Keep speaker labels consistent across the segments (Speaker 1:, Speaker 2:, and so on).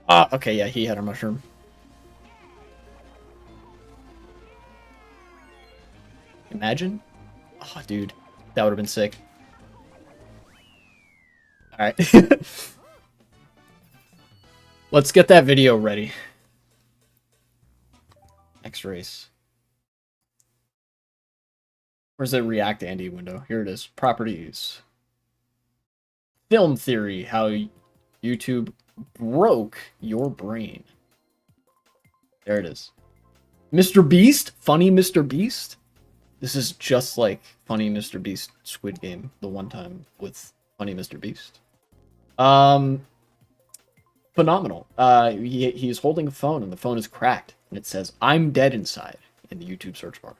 Speaker 1: Ah, okay, yeah, he had a mushroom. Imagine? Oh, dude, that would have been sick. All right. Let's get that video ready. X-rays. Where's the React Andy window? Here it is. Properties. Film theory. How YouTube broke your brain. There it is. Mr. Beast? Funny Mr. Beast? This is just like Funny Mr. Beast Squid Game, the one time with Funny Mr. Beast. Phenomenal. He's holding a phone and the phone is cracked and it says "I'm dead" inside in the YouTube search bar.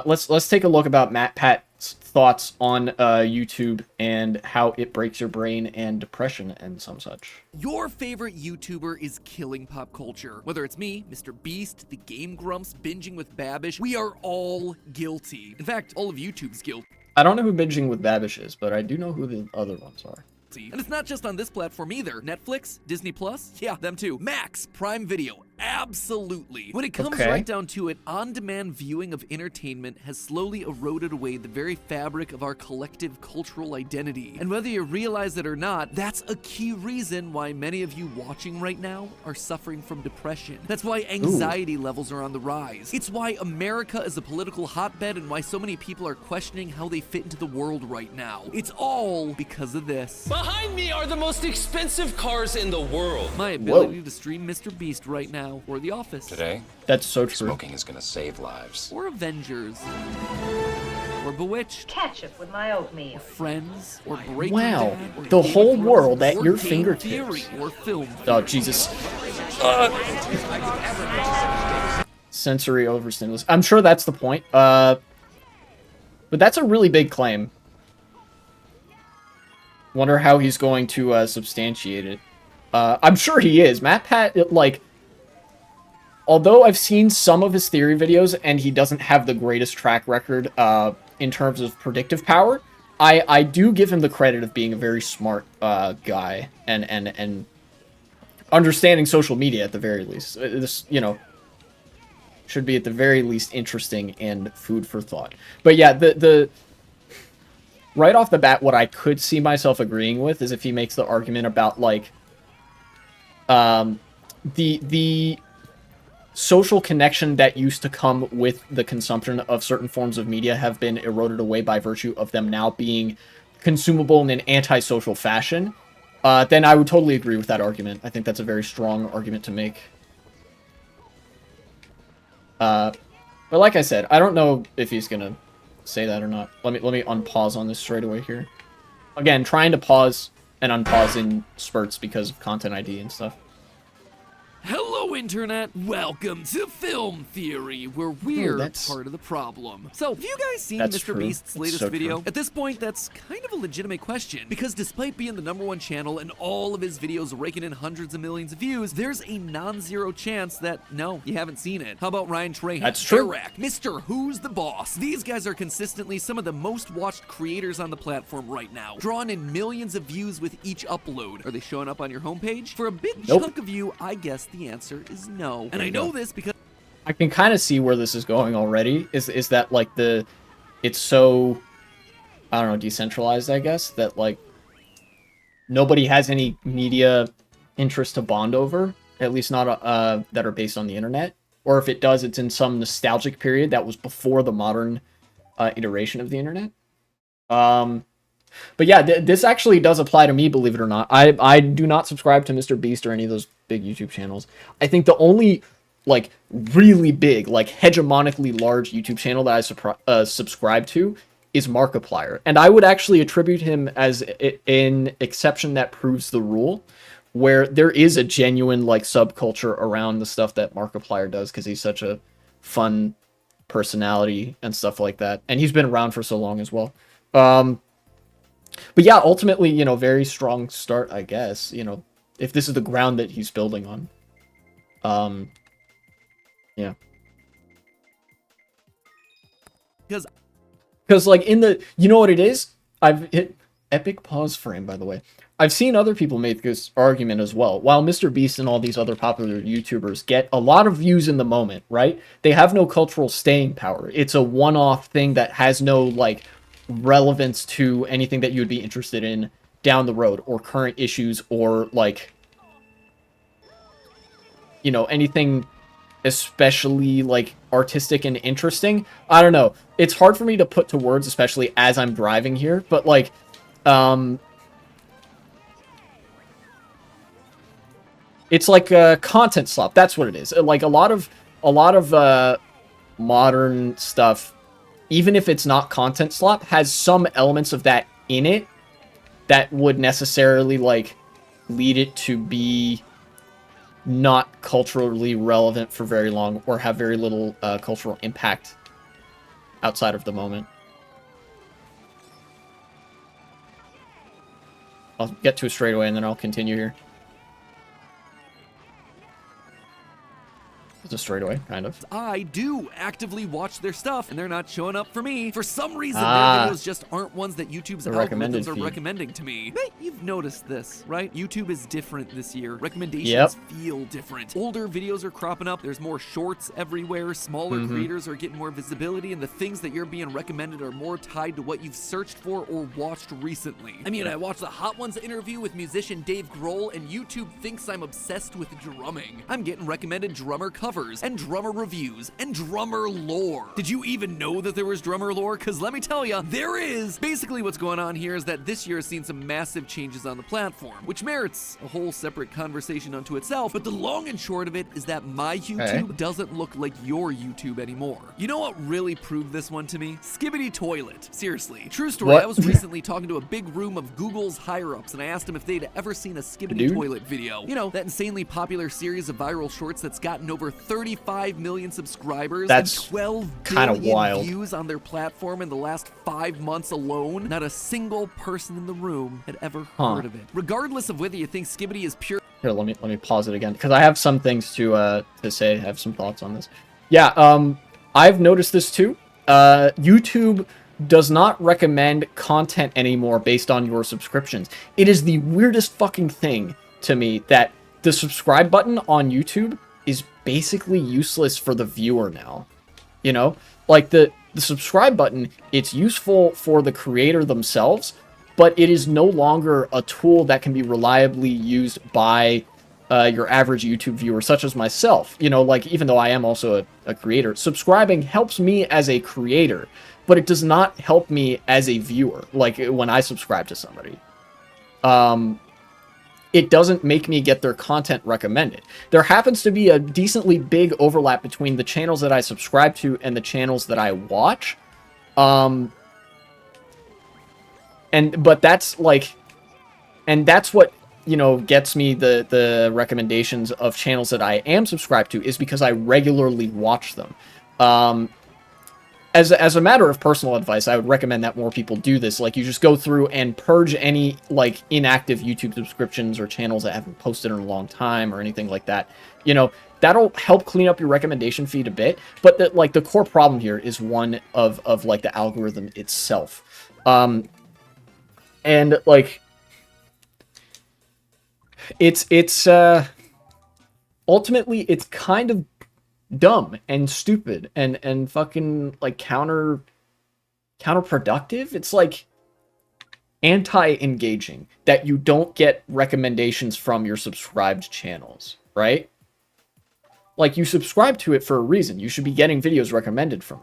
Speaker 1: Let's take a look about Matpat's thoughts on YouTube and how it breaks your brain and depression and some such.
Speaker 2: Your favorite YouTuber is killing pop culture. Whether it's me, Mr. Beast, the Game Grumps, Binging with Babish, we are all guilty. In fact, all of YouTube's guilty.
Speaker 1: I don't know who Binging with Babish is, but I do know who the other ones are.
Speaker 2: And it's not just on this platform either. Netflix, Disney Plus, yeah, them too. Max, Prime Video, absolutely. When it comes right down to it, on-demand viewing of entertainment has slowly eroded away the very fabric of our collective cultural identity. And whether you realize it or not, that's a key reason why many of you watching right now are suffering from depression. That's why anxiety levels are on the rise. It's why America is a political hotbed and why so many people are questioning how they fit into the world right now. It's all because of this.
Speaker 3: Behind me are the most expensive cars in the world.
Speaker 2: My ability to stream Mr. Beast right now, or The Office.
Speaker 4: Today,
Speaker 1: that's so true.
Speaker 4: Smoking is gonna save lives.
Speaker 2: Or Avengers. Or Bewitched.
Speaker 5: Ketchup with my oatmeal.
Speaker 2: Or Friends. Or Breaking
Speaker 1: Wow,
Speaker 2: Bad. Or
Speaker 1: the
Speaker 2: Game
Speaker 1: whole
Speaker 2: of Thrones,
Speaker 1: world at
Speaker 2: or
Speaker 1: your
Speaker 2: Game
Speaker 1: fingertips.
Speaker 2: Theory, or Film
Speaker 1: Oh,
Speaker 2: Theory.
Speaker 1: Jesus. Sensory overstimulus. I'm sure that's the point. But that's a really big claim. Wonder how he's going to substantiate it. I'm sure he is. Matpat, like, although I've seen some of his theory videos and he doesn't have the greatest track record in terms of predictive power, I do give him the credit of being a very smart guy and understanding social media at the very least. This, you know, should be at the very least interesting and food for thought. But yeah, the right off the bat, what I could see myself agreeing with is if he makes the argument about, like, the social connection that used to come with the consumption of certain forms of media have been eroded away by virtue of them now being consumable in an antisocial fashion, then I would totally agree with that argument. I think that's a very strong argument to make. But like I said, I don't know if he's gonna say that or not. Let me unpause on this straight away here. Again, trying to pause and unpause in spurts because of content ID and stuff.
Speaker 2: Hello, Internet! Welcome to Film Theory, where we're part of the problem. So, have you guys seen Mr. Beast's latest video? At this point, that's kind of a legitimate question, because despite being the #1 channel and all of his videos raking in hundreds of millions of views, there's a non-zero chance that, no, you haven't seen it. How about Ryan Trahan,
Speaker 1: that's true.
Speaker 2: Eric, Mr. Who's the Boss? These guys are consistently some of the most watched creators on the platform right now, drawing in millions of views with each upload. Are they showing up on your homepage? For a big chunk of you, I guess the answer is no. And I know this because
Speaker 1: I can kind of see where this is going already. Is that, like, it's so, I don't know, decentralized, I guess, that, like, nobody has any media interest to bond over, at least not that are based on the internet. Or if it does, it's in some nostalgic period that was before the modern iteration of the internet. But yeah, this actually does apply to me, believe it or not. I do not subscribe to Mr. Beast or any of those big YouTube channels. I think the only, like, really big, like, hegemonically large YouTube channel that I subscribe to is Markiplier. And I would actually attribute him as an exception that proves the rule, where there is a genuine, like, subculture around the stuff that Markiplier does, because he's such a fun personality and stuff like that. And he's been around for so long as well. But yeah, ultimately, you know, very strong start, I guess, you know, if this is the ground that he's building on. Yeah. Because, like, in the, you know what it is? Epic pause frame, by the way. I've seen other people make this argument as well. While Mr. Beast and all these other popular YouTubers get a lot of views in the moment, right? They have no cultural staying power. It's a one-off thing that has no, like, relevance to anything that you would be interested in down the road, or current issues, or, like, you know, anything especially, like, artistic and interesting. I don't know. It's hard for me to put to words, especially as I'm driving here, but, like, it's like a content slop. That's what it is. Like, a lot of modern stuff, even if it's not content slop, has some elements of that in it that would necessarily, like, lead it to be not culturally relevant for very long, or have very little cultural impact outside of the moment. I'll get to a straightaway and then I'll continue here. It's a straightaway, kind of.
Speaker 2: I do actively watch their stuff, and they're not showing up for me. For some reason, their videos just aren't ones that YouTube's algorithms are recommending to me. Hey, you've noticed this, right? YouTube is different this year. Recommendations feel different. Older videos are cropping up. There's more shorts everywhere. Smaller creators are getting more visibility, and the things that you're being recommended are more tied to what you've searched for or watched recently. I mean, I watched the Hot Ones interview with musician Dave Grohl, and YouTube thinks I'm obsessed with drumming. I'm getting recommended drummer covers and drummer reviews and drummer lore. Did you even know that there was drummer lore? Because let me tell you, there is. Basically what's going on here is that this year has seen some massive changes on the platform, which merits a whole separate conversation unto itself, but the long and short of it is that my YouTube doesn't look like your YouTube anymore. You know what really proved this one to me? Skibbity Toilet. Seriously. True story, I was recently talking to a big room of Google's higher-ups, and I asked them if they'd ever seen a Skibbity Toilet video. You know, that insanely popular series of viral shorts that's gotten over 35 million subscribers and 12 billion views on their platform in the last 5 months alone. Not a single person in the room had ever heard of it. Regardless of whether you think Skibbity is pure...
Speaker 1: Here, let me pause it again, because I have some things to say. I have some thoughts on this. Yeah, I've noticed this too. YouTube does not recommend content anymore based on your subscriptions. It is the weirdest fucking thing to me that the subscribe button on YouTube is basically useless for the viewer now. You know? Like, the subscribe button, it's useful for the creator themselves, but it is no longer a tool that can be reliably used by your average YouTube viewer, such as myself. You know, like, even though I am also a creator, subscribing helps me as a creator, but it does not help me as a viewer, like, when I subscribe to somebody. It doesn't make me get their content recommended. There happens to be a decently big overlap between the channels that I subscribe to and the channels that I watch. But that's like, and that's what, you know, gets me the recommendations of channels that I am subscribed to, is because I regularly watch them. As a matter of personal advice, I would recommend that more people do this. Like, you just go through and purge any, like, inactive YouTube subscriptions or channels that haven't posted in a long time or anything like that. You know, that'll help clean up your recommendation feed a bit. But, the core problem here is one of like, the algorithm itself. And, like, it's ultimately, it's kind of dumb and stupid and fucking, like, counterproductive. It's like anti-engaging that you don't get recommendations from your subscribed channels, right? Like, you subscribe to it for a reason. You should be getting videos recommended from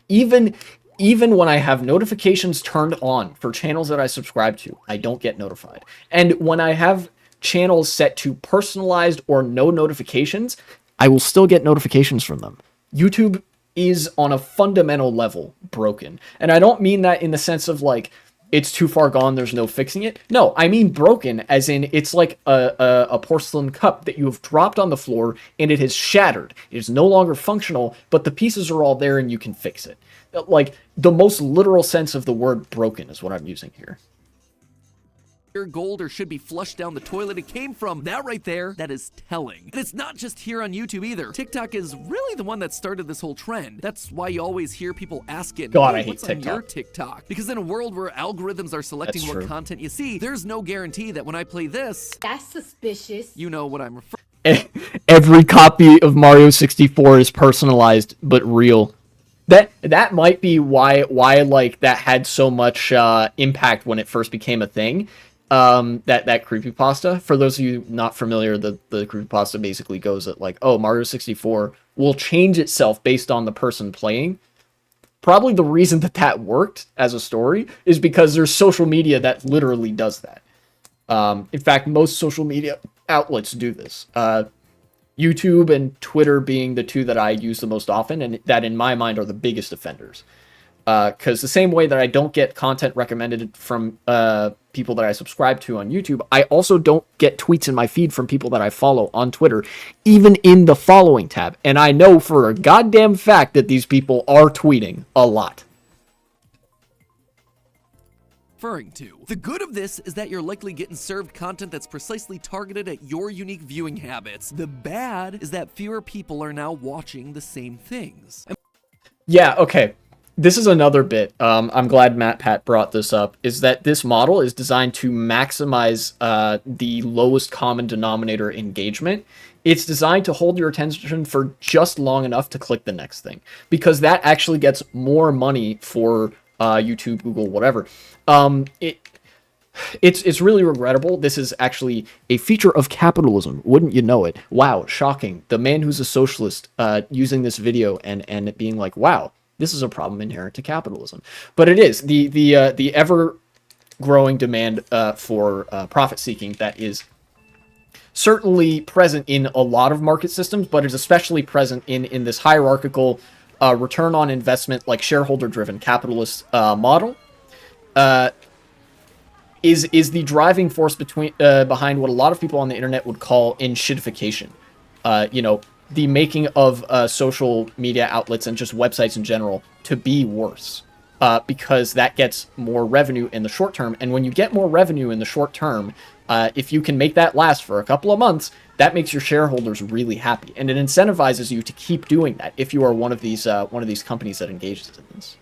Speaker 1: them. Even when I have notifications turned on for channels that I subscribe to, I don't get notified. And when I have channels set to personalized or no notifications, I will still get notifications from them. YouTube is on a fundamental level broken. And I don't mean that in the sense of, like, it's too far gone, there's no fixing it. No, I mean broken as in it's like a porcelain cup that you have dropped on the floor and it has shattered. It is no longer functional, but the pieces are all there and you can fix it. Like, the most literal sense of the word broken is what I'm using here.
Speaker 2: gold or should be flushed down the toilet it came from, that right there, that is telling. And it's not just here on YouTube either. TikTok is really the one that started this whole trend. That's why you always hear people asking,
Speaker 1: God,
Speaker 2: hey,
Speaker 1: I hate
Speaker 2: what's
Speaker 1: TikTok.
Speaker 2: on your TikTok? Because in a world where algorithms are selecting
Speaker 1: That's
Speaker 2: what
Speaker 1: true.
Speaker 2: content you see, there's no guarantee that when I play this,
Speaker 4: That's suspicious.
Speaker 2: you know what I'm referring.
Speaker 1: Every copy of Mario 64 is personalized but real. That might be why like that had so much impact when it first became a thing. That creepypasta. For those of you not familiar, the creepypasta basically goes that like, oh, Mario 64 will change itself based on the person playing. Probably the reason that worked as a story is because there's social media that literally does that. In fact, most social media outlets do this. YouTube and Twitter being the two that I use the most often, and that in my mind are the biggest offenders. Because the same way that I don't get content recommended from people that I subscribe to on YouTube, I also don't get tweets in my feed from people that I follow on Twitter, even in the following tab. And I know for a goddamn fact that these people are tweeting a lot.
Speaker 2: To. The good of this is that you're likely getting served content that's precisely targeted at your unique viewing habits. The bad is that fewer people are now watching the same things.
Speaker 1: Yeah, okay. This is another bit. I'm glad Matpat brought this up, is that this model is designed to maximize the lowest common denominator engagement. It's designed to hold your attention for just long enough to click the next thing, because that actually gets more money for YouTube, Google, whatever. It's really regrettable. This is actually a feature of capitalism. Wouldn't you know it? Wow, shocking. The man who's a socialist using this video and it being like, wow, this is a problem inherent to capitalism. But it is the ever growing demand for profit seeking that is certainly present in a lot of market systems, but is especially present in this hierarchical return on investment, like shareholder-driven capitalist model, is the driving force behind what a lot of people on the internet would call enshittification. The making of social media outlets and just websites in general to be worse, because that gets more revenue in the short term. And when you get more revenue in the short term, if you can make that last for a couple of months, that makes your shareholders really happy, and it incentivizes you to keep doing that if you are one of these companies that engages in this.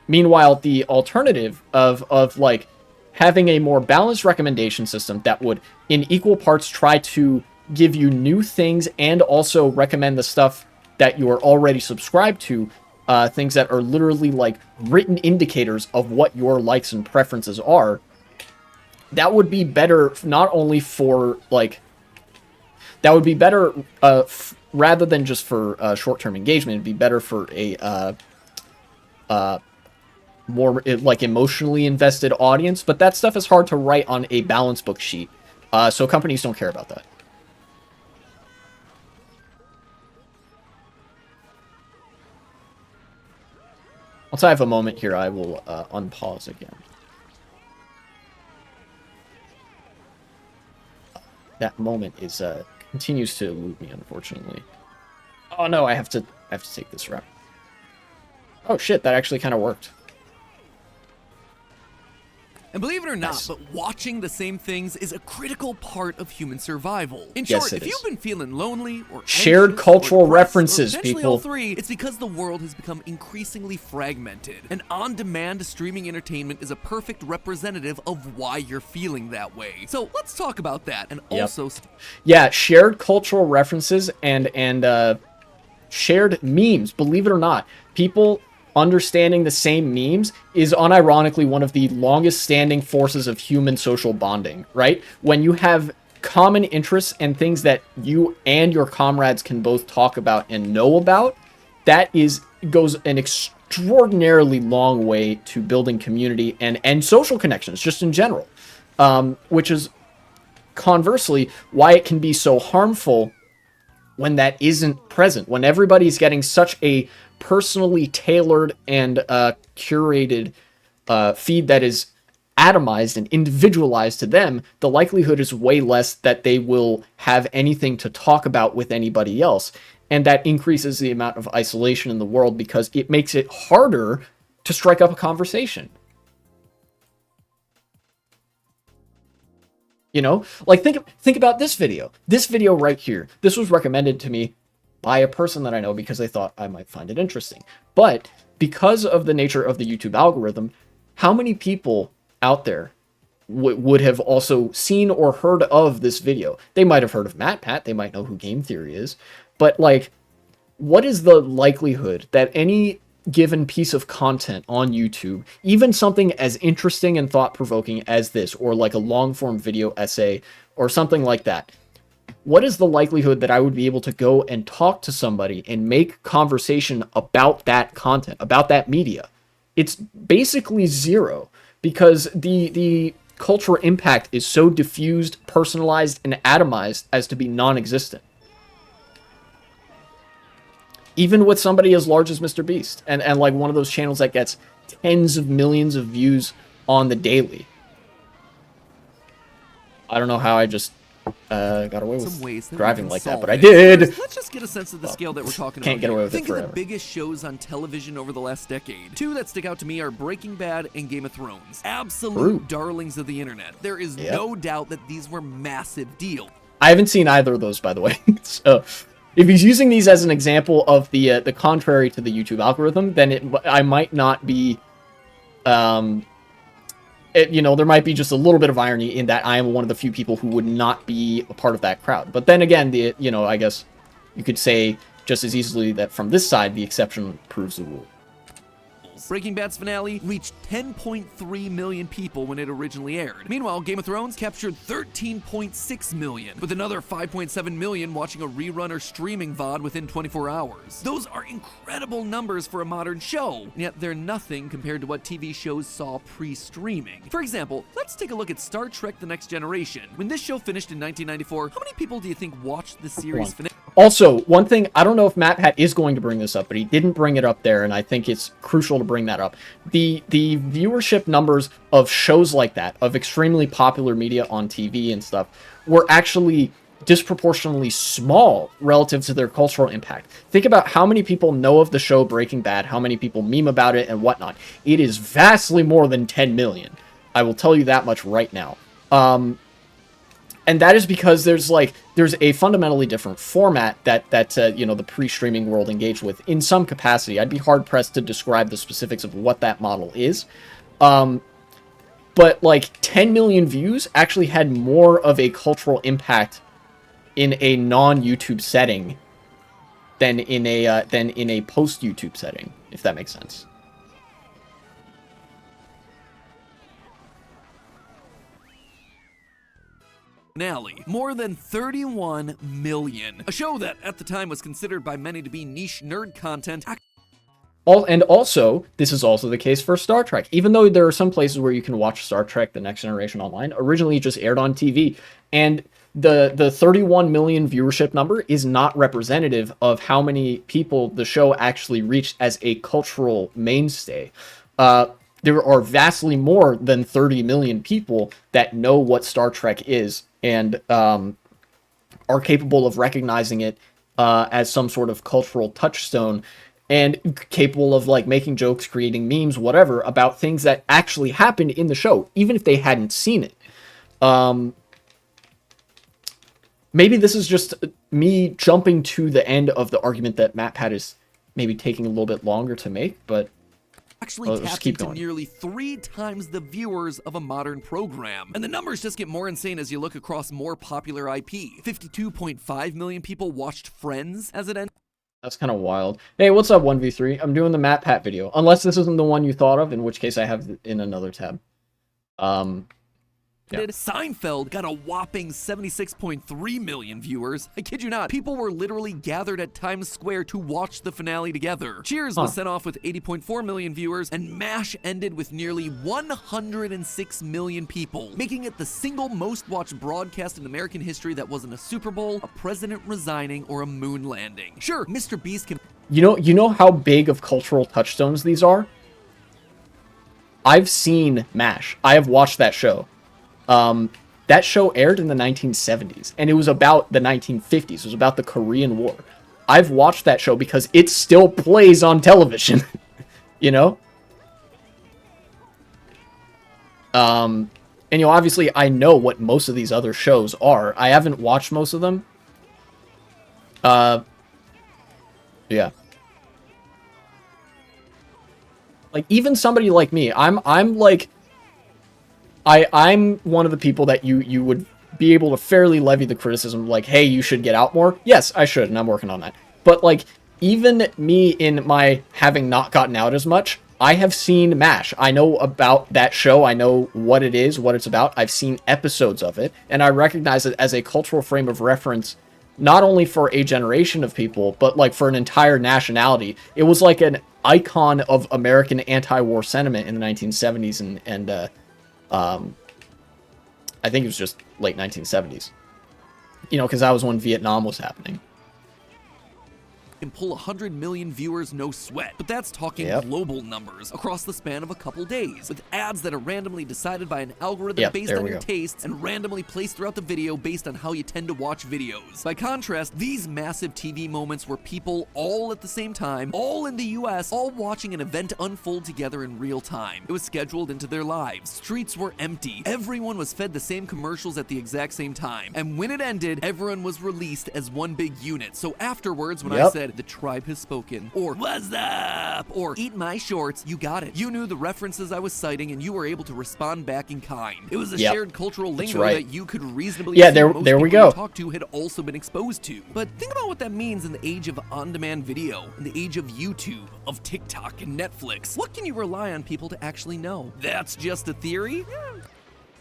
Speaker 1: Meanwhile, the alternative of like having a more balanced recommendation system that would in equal parts try to give you new things and also recommend the stuff that you are already subscribed to, things that are literally like written indicators of what your likes and preferences are, that would be better not only for like, that would be better rather than just for short-term engagement. It'd be better for a more like emotionally invested audience, but that stuff is hard to write on a balance book sheet, so companies don't care about that. Once I have a moment here, I will unpause again. That moment is continues to elude me, unfortunately. Oh no, I have to take this route. Oh shit, that actually kind of worked.
Speaker 2: And believe it or not,
Speaker 1: Nice.
Speaker 2: but watching the same things is a critical part of human survival. In
Speaker 1: Yes,
Speaker 2: short,
Speaker 1: it
Speaker 2: if you've
Speaker 1: is.
Speaker 2: been feeling lonely or
Speaker 1: Shared
Speaker 2: anxious
Speaker 1: cultural
Speaker 2: or depressed,
Speaker 1: references,
Speaker 2: or potentially
Speaker 1: people.
Speaker 2: all three, it's because the world has become increasingly fragmented. And on-demand streaming entertainment is a perfect representative of why you're feeling that way. So let's talk about that, and
Speaker 1: Yep.
Speaker 2: also
Speaker 1: Yeah, shared cultural references and shared memes. Believe it or not, people understanding the same memes is unironically one of the longest standing forces of human social bonding, right? When you have common interests and things that you and your comrades can both talk about and know about, that goes an extraordinarily long way to building community and social connections just in general, which is conversely why it can be so harmful when that isn't present, when everybody's getting such a personally tailored and curated feed that is atomized and individualized to them. The likelihood is way less that they will have anything to talk about with anybody else, and that increases the amount of isolation in the world because it makes it harder to strike up a conversation. You know, like think about this video. This video right here. This was recommended to me by a person that I know because they thought I might find it interesting. But because of the nature of the YouTube algorithm, how many people out there would have also seen or heard of this video? They might have heard of Matpat. They might know who Game Theory is. But like, what is the likelihood that any given piece of content on YouTube, even something as interesting and thought-provoking as this, or like a long-form video essay or something like that, what is the likelihood that I would be able to go and talk to somebody and make conversation about that content, about that media? It's basically zero, because the cultural impact is so diffused, personalized, and atomized as to be non-existent. Even with somebody as large as Mr. Beast, and like one of those channels that gets tens of millions of views on the daily. I don't know how I just got away with driving like that, but I did.
Speaker 2: Let's just get a sense of the scale that we're talking about.
Speaker 1: Can't get away with it
Speaker 2: Think
Speaker 1: forever.
Speaker 2: of the biggest shows on television over the last decade. Two that stick out to me are Breaking Bad and Game of Thrones. Absolute darlings of the internet. There is no doubt that these were massive deals.
Speaker 1: I haven't seen either of those, by the way. So if he's using these as an example of the contrary to the YouTube algorithm, then I might not be, you know, there might be just a little bit of irony in that I am one of the few people who would not be a part of that crowd. But then again, you know, I guess you could say just as easily that from this side, the exception proves the rule.
Speaker 2: Breaking Bad's finale reached 10.3 million people when it originally aired. Meanwhile, Game of Thrones captured 13.6 million, with another 5.7 million watching a rerun or streaming VOD within 24 hours. Those are incredible numbers for a modern show, and yet they're nothing compared to what TV shows saw pre-streaming. For example, let's take a look at Star Trek: The Next Generation. When this show finished in 1994, how many people do you think watched the series finale?
Speaker 1: Also, one thing, I don't know if Matpat is going to bring this up, but he didn't bring it up there, and I think it's crucial to bring that up. The viewership numbers of shows like that, of extremely popular media on TV and stuff, were actually disproportionately small relative to their cultural impact. Think about how many people know of the show Breaking Bad, how many people meme about it and whatnot. It is vastly more than 10 million. I will tell you that much right now. And that is because there's a fundamentally different format that you know, the pre-streaming world engaged with in some capacity. I'd be hard pressed to describe the specifics of what that model is. But like 10 million views actually had more of a cultural impact in a non-YouTube setting than in a post-YouTube setting, if that makes sense.
Speaker 2: Finale. More than 31 million. A show that, at the time, was considered by many to be niche nerd content.
Speaker 1: And also, this is also the case for Star Trek. Even though there are some places where you can watch Star Trek: The Next Generation online, originally it just aired on TV. And the 31 million viewership number is not representative of how many people the show actually reached as a cultural mainstay. There are vastly more than 30 million people that know what Star Trek is and are capable of recognizing it as some sort of cultural touchstone, and capable of like making jokes, creating memes, whatever, about things that actually happened in the show, even if they hadn't seen it. Maybe this is just me jumping to the end of the argument that Matpat is maybe taking a little bit longer to make, but
Speaker 2: actually tapped into nearly 3 times the viewers of a modern program. And the numbers just get more insane as you look across more popular IP. 52.5 million people watched Friends as it ended.
Speaker 1: That's kind of wild. Hey, what's up, 1v3? I'm doing the Matpat video. Unless this isn't the one you thought of, in which case I have it in another tab. Yeah.
Speaker 2: Seinfeld got a whopping 76.3 million viewers. I kid you not, people were literally gathered at Times Square to watch the finale together. Cheers was sent off with 80.4 million viewers, and MASH ended with nearly 106 million people, making it the single most watched broadcast in American history that wasn't a Super Bowl, a president resigning, or a moon landing. Sure, Mr. Beast can...
Speaker 1: You know how big of cultural touchstones these are? I've seen MASH. I have watched that show. That show aired in the 1970s, and it was about the 1950s. It was about the Korean War. I've watched that show because it still plays on television, you know? And And, you know, obviously I know what most of these other shows are. I haven't watched most of them. Yeah. Like, even somebody like me, I'm like, I'm one of the people that you would be able to fairly levy the criticism, like, hey, you should get out more. Yes, I should, and I'm working on that. But, like, even me in my having not gotten out as much, I have seen MASH. I know about that show. I know what it is, what it's about. I've seen episodes of it, and I recognize it as a cultural frame of reference, not only for a generation of people, but, like, for an entire nationality. It was like an icon of American anti-war sentiment in the 1970s and I think it was just late 1970s. You know, because that was when Vietnam was happening.
Speaker 2: Can pull 100 million viewers no sweat, but that's talking global numbers across the span of a couple days, with ads that are randomly decided by an algorithm based on your tastes and randomly placed throughout the video based on how you tend to watch videos. By contrast, these massive TV moments were people all at the same time, all in the US, all watching an event unfold together in real time. It was scheduled into their lives. Streets were empty. Everyone was fed the same commercials at the exact same time. And when it ended, everyone was released as one big unit. So afterwards, when I said, "The tribe has spoken," or "What's up?" or "Eat my shorts," you got it. You knew the references I was citing, and you were able to respond back in kind. It was a shared cultural lingo that you could reasonably assume most people you talked to had also been exposed to. But think about what that means in the age of on-demand video, in the age of YouTube, of TikTok and Netflix. What can you rely on people to actually know? That's just a theory?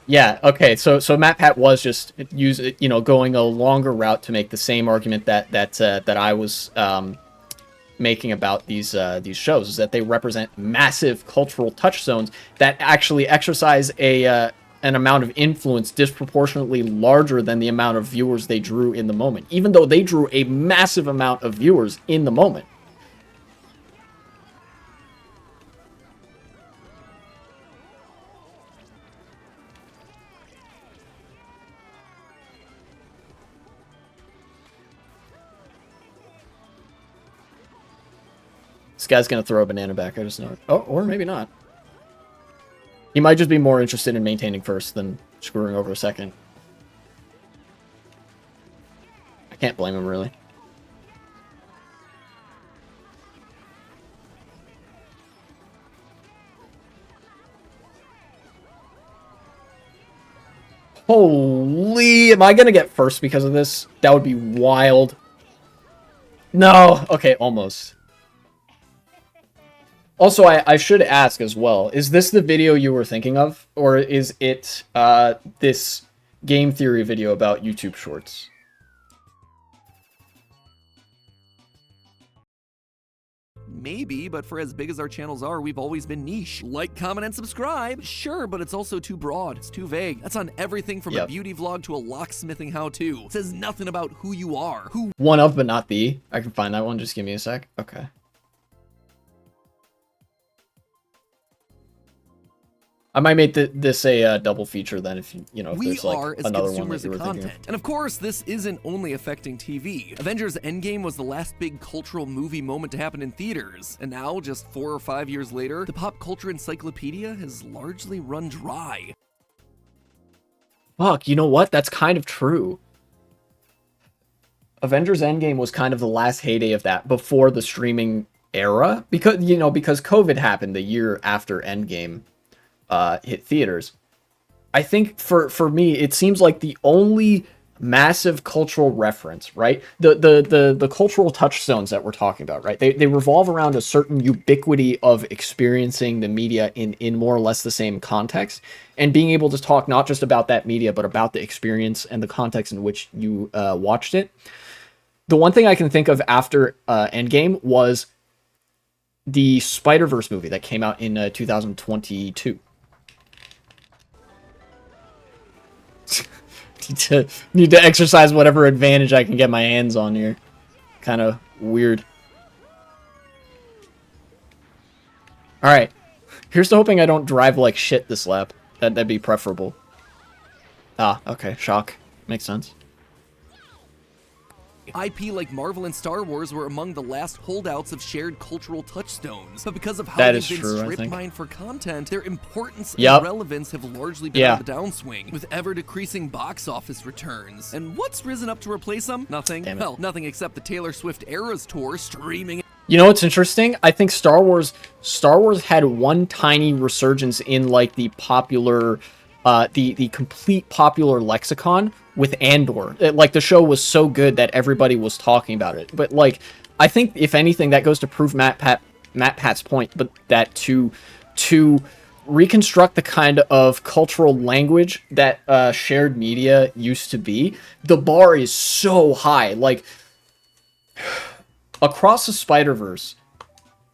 Speaker 1: Yeah, okay, so Matpat was just going a longer route to make the same argument that I was making about these shows, is that they represent massive cultural touchstones that actually exercise an amount of influence disproportionately larger than the amount of viewers they drew in the moment, even though they drew a massive amount of viewers in the moment. This guy's gonna throw a banana back, I just know it. Oh, or maybe not. He might just be more interested in maintaining first than screwing over a second. I can't blame him, really. Holy, am I gonna get first because of this? That would be wild. No, okay, almost. Also, I should ask as well, is this the video you were thinking of? Or is it this game theory video about YouTube Shorts?
Speaker 2: Maybe, but for as big as our channels are, we've always been niche. Like, comment, and subscribe. Sure, but it's also too broad. It's too vague. That's on everything from a beauty vlog to a locksmithing how-to. It says nothing about who you are.
Speaker 1: One of, but not the. I can find that one. Just give me a sec. Okay. I might make this a double feature then if if there's like another one that you were thinking of.
Speaker 2: And of course, this isn't only affecting TV. Avengers Endgame was the last big cultural movie moment to happen in theaters. And now, just 4 or 5 years later, the pop culture encyclopedia has largely run dry.
Speaker 1: Fuck, you know what? That's kind of true. Avengers Endgame was kind of the last heyday of that before the streaming era. Because COVID happened the year after Endgame hit theaters. I think for me, it seems like the only massive cultural reference, right? The cultural touchstones that we're talking about, right? They revolve around a certain ubiquity of experiencing the media in more or less the same context, and being able to talk not just about that media, but about the experience and the context in which you watched it. The one thing I can think of after Endgame was the Spider-Verse movie that came out in 2022. Need to exercise whatever advantage I can get my hands on here. Kind of weird. Alright. Here's to hoping I don't drive like shit this lap. That'd be preferable. Ah, okay. Shock. Makes sense.
Speaker 2: IP like Marvel and Star Wars were among the last holdouts of shared cultural touchstones, but because of how
Speaker 1: That
Speaker 2: they've
Speaker 1: is
Speaker 2: been
Speaker 1: true, I
Speaker 2: strip
Speaker 1: think.
Speaker 2: mined for content, their importance
Speaker 1: Yep.
Speaker 2: and relevance have largely been
Speaker 1: Yeah.
Speaker 2: on the downswing, with ever-decreasing box office returns. And what's risen up to replace them? Nothing.
Speaker 1: Damn it.
Speaker 2: Well, nothing except the Taylor Swift Eras Tour streaming.
Speaker 1: You know what's interesting? I think Star Wars had one tiny resurgence in like the popular, the complete popular lexicon with Andor. Like the show was so good that everybody was talking about it. But like, I think if anything, that goes to prove Matpat's point, but that to reconstruct the kind of cultural language that shared media used to be, the bar is so high. Like, Across the Spider-Verse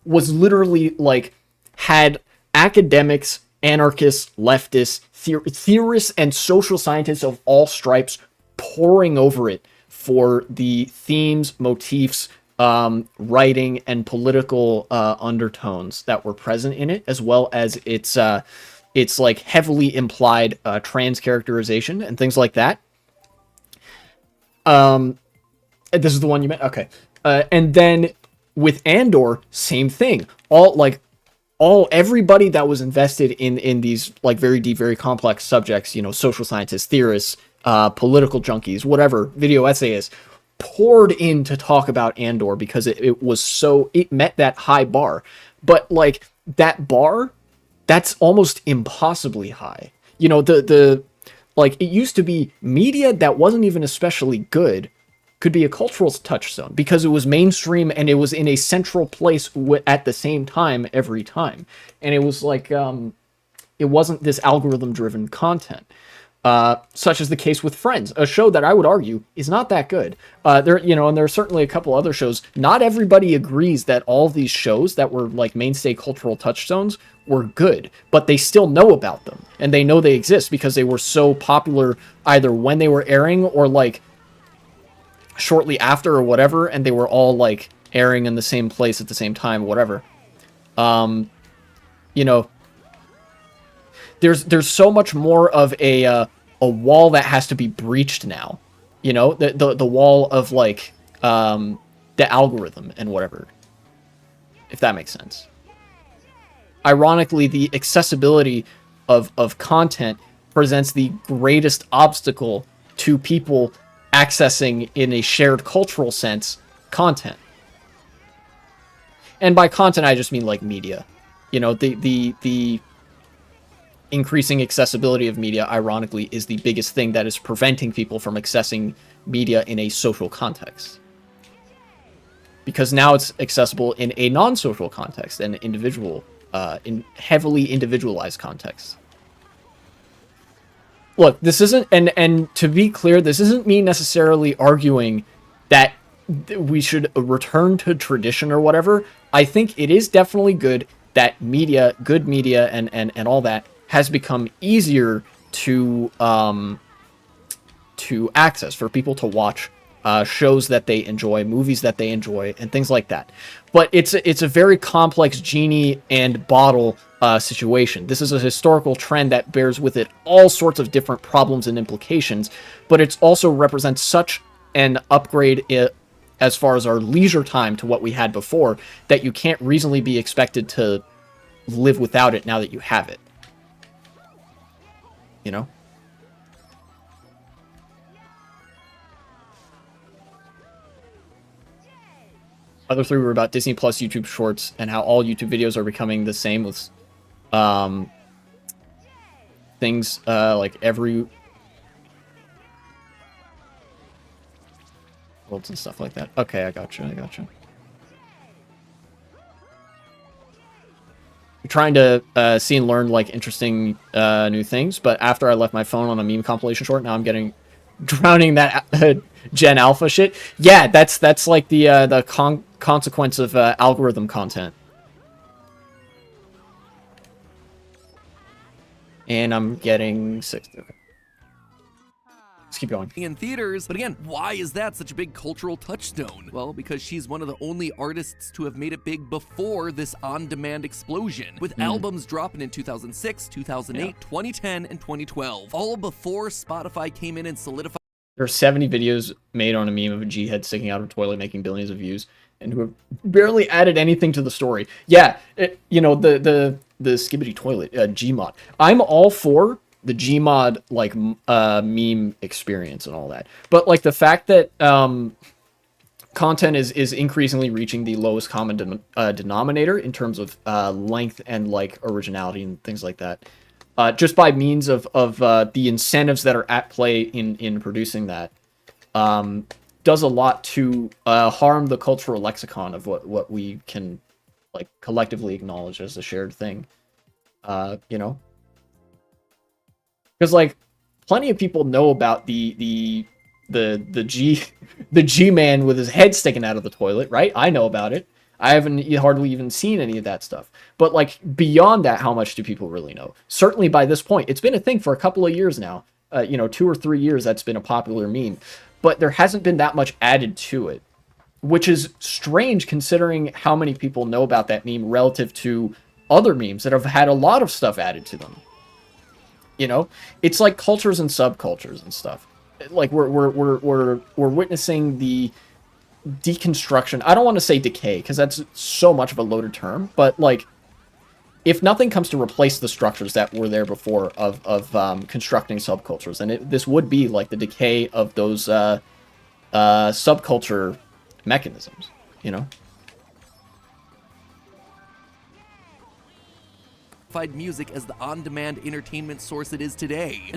Speaker 1: was literally like had academics, anarchists, leftists, theorists, and social scientists of all stripes poring over it for the themes, motifs, writing, and political undertones that were present in it, as well as its like heavily implied trans characterization and things like that. This is the one you meant? Okay. And then with Andor, same thing. Everybody that was invested in these like very deep, very complex subjects, you know, social scientists, theorists, political junkies, whatever, video essayists, poured in to talk about Andor because it met that high bar. But like that bar, that's almost impossibly high. You know, like it used to be media that wasn't even especially good could be a cultural touchstone because it was mainstream and it was in a central place at the same time every time. And it was like, it wasn't this algorithm-driven content, such as the case with Friends, a show that I would argue is not that good. And there are certainly a couple other shows. Not everybody agrees that all these shows that were like mainstay cultural touchstones were good, but they still know about them and they know they exist because they were so popular either when they were airing or like shortly after or whatever, and they were all like airing in the same place at the same time, whatever. You know, there's so much more of a wall that has to be breached now. You know, the wall of like the algorithm and whatever, if that makes sense. Ironically, the accessibility of content presents the greatest obstacle to people accessing in a shared cultural sense content. And by content I just mean like media. You know, the increasing accessibility of media ironically is the biggest thing that is preventing people from accessing media in a social context. Because now it's accessible in a non-social context, an individual in heavily individualized context. Look, this isn't, and to be clear, this isn't me necessarily arguing that we should return to tradition or whatever. I think it is definitely good that media, good media, and all that has become easier to access for people to watch shows that they enjoy, movies that they enjoy, and things like that. But it's a very complex genie and bottle situation. This is a historical trend that bears with it all sorts of different problems and implications, but it also represents such an upgrade as far as our leisure time to what we had before that you can't reasonably be expected to live without it now that you have it. You know? Other three were about Disney Plus YouTube Shorts and how all YouTube videos are becoming the same with things like every worlds and stuff like that. Okay, I gotcha. You're trying to see and learn like interesting new things, but after I left my phone on a meme compilation short, now I'm drowning that Gen Alpha shit. Yeah, that's like the consequence of algorithm content. And I'm getting 60. Okay. Let's keep going.
Speaker 2: In theaters, but again, why is that such a big cultural touchstone? Well, because she's one of the only artists to have made it big before this on-demand explosion, with albums dropping in 2006, 2008, 2010, and 2012, all before Spotify came in and solidified.
Speaker 1: There are 70 videos made on a meme of a G head sticking out of a toilet making billions of views, and who have barely added anything to the story. Yeah, you know, the Skibbity Toilet Gmod. I'm all for the Gmod like meme experience and all that, but like the fact that content is increasingly reaching the lowest common denominator in terms of length and like originality and things like that, just by means of the incentives that are at play in producing that, does a lot to harm the cultural lexicon of what we can like collectively acknowledge as a shared thing. You know, because like plenty of people know about the G man with his head sticking out of the toilet, right? I know about it. I haven't hardly even seen any of that stuff. But like beyond that, how much do people really know? Certainly by this point, it's been a thing for a couple of years now. You know, 2 or 3 years that's been a popular meme, but there hasn't been that much added to it, which is strange considering how many people know about that meme relative to other memes that have had a lot of stuff added to them. You know, it's like cultures and subcultures and stuff. Like we're witnessing the deconstruction. I don't want to say decay because that's so much of a loaded term, but like if nothing comes to replace the structures that were there before of constructing subcultures, then this would be like the decay of those subculture mechanisms, you know.
Speaker 2: Music as the on-demand entertainment source it is today.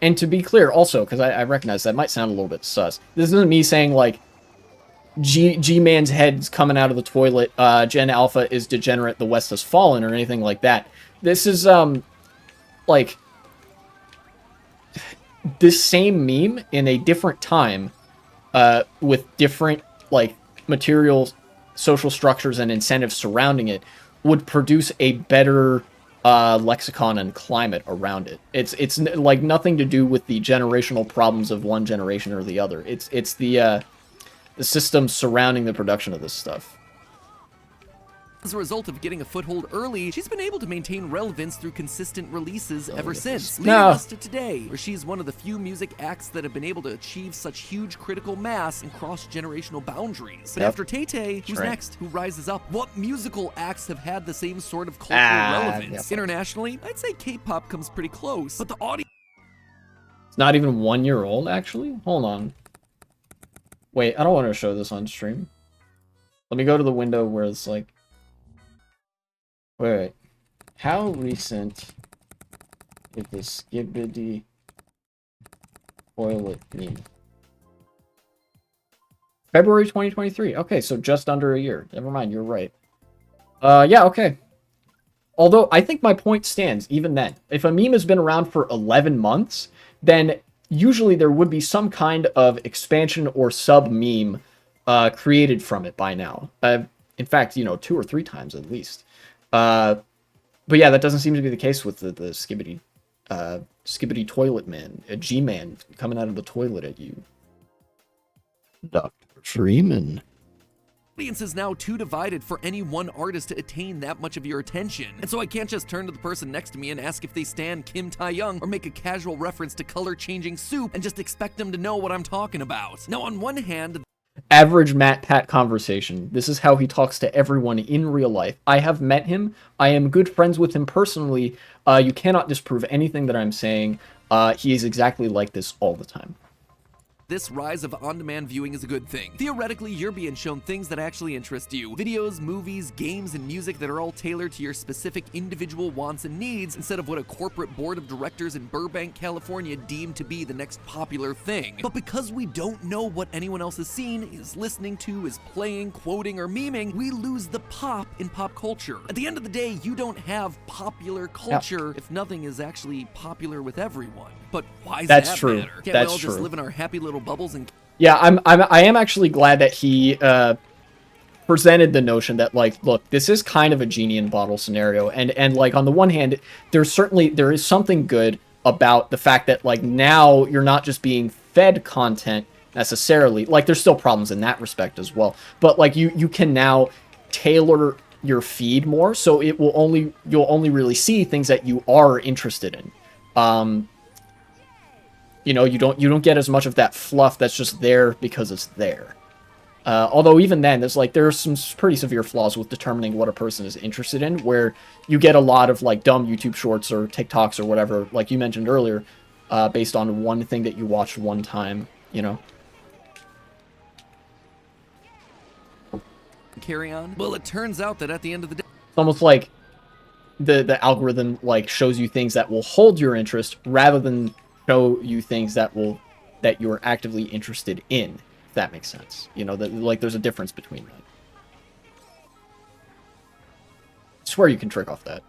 Speaker 1: And to be clear also, because I recognize that might sound a little bit sus, this isn't me saying like G-Man's head's coming out of the toilet, Gen Alpha is degenerate, the West has fallen, or anything like that. This is like this same meme in a different time, with different like material social structures and incentives surrounding it, would produce a better lexicon and climate around it. It's like nothing to do with the generational problems of one generation or the other. It's the system surrounding the production of this stuff.
Speaker 2: As a result of getting a foothold early, she's been able to maintain relevance through consistent releases ever since, leading us to today, where she's one of the few music acts that have been able to achieve such huge critical mass and cross-generational boundaries. But after Tay-Tay, who's next? Who rises up? What musical acts have had the same sort of cultural relevance? Internationally, I'd say K-pop comes pretty close, but the audience...
Speaker 1: It's not even 1 year old, actually? Hold on. Wait, I don't want to show this on stream. Let me go to the window where it's like... Wait. How recent is the Skibbity Toilet meme? February 2023. Okay, so just under a year. Never mind, you're right. Yeah, okay. Although, I think my point stands, even then. If a meme has been around for 11 months, then usually there would be some kind of expansion or sub-meme created from it by now. In fact, you know, 2 or 3 times at least. But yeah, that doesn't seem to be the case with the Skibbity Toilet Man, a G-Man coming out of the toilet at you. Dr. Freeman.
Speaker 2: Audience is now too divided for any one artist to attain that much of your attention. And so I can't just turn to the person next to me and ask if they stan Kim Tae-young or make a casual reference to color-changing soup and just expect them to know what I'm talking about. Now, on one hand...
Speaker 1: Average Matpat conversation. This is how he talks to everyone in real life. I have met him. I am good friends with him personally. You cannot disprove anything that I'm saying. He is exactly like this all the time.
Speaker 2: This rise of on-demand viewing is a good thing. Theoretically, you're being shown things that actually interest you. Videos, movies, games, and music that are all tailored to your specific individual wants and needs instead of what a corporate board of directors in Burbank, California deemed to be the next popular thing. But because we don't know what anyone else has seen, is listening to, is playing, quoting, or memeing, we lose the pop in pop culture. At the end of the day, you don't have popular culture if nothing is actually popular with everyone. But why does that matter? Can't we all just live in our happy little bubbles and...
Speaker 1: Yeah, I am actually glad that he presented the notion that, like, look, this is kind of a genie in a bottle scenario, and like on the one hand, there is something good about the fact that, like, now you're not just being fed content necessarily. Like, there's still problems in that respect as well, but like you can now tailor your feed more, so you'll only really see things that you are interested in. You know, you don't get as much of that fluff that's just there because it's there. Although even then, there are some pretty severe flaws with determining what a person is interested in, where you get a lot of like dumb YouTube shorts or TikToks or whatever, like you mentioned earlier, based on one thing that you watched one time, you know.
Speaker 2: Carry on. Well, it turns out that at the end of the day,
Speaker 1: It's almost like the algorithm like shows you things that will hold your interest rather than show you things that you're actively interested in. If that makes sense. You know, that like there's a difference between that. I swear you can trick off that.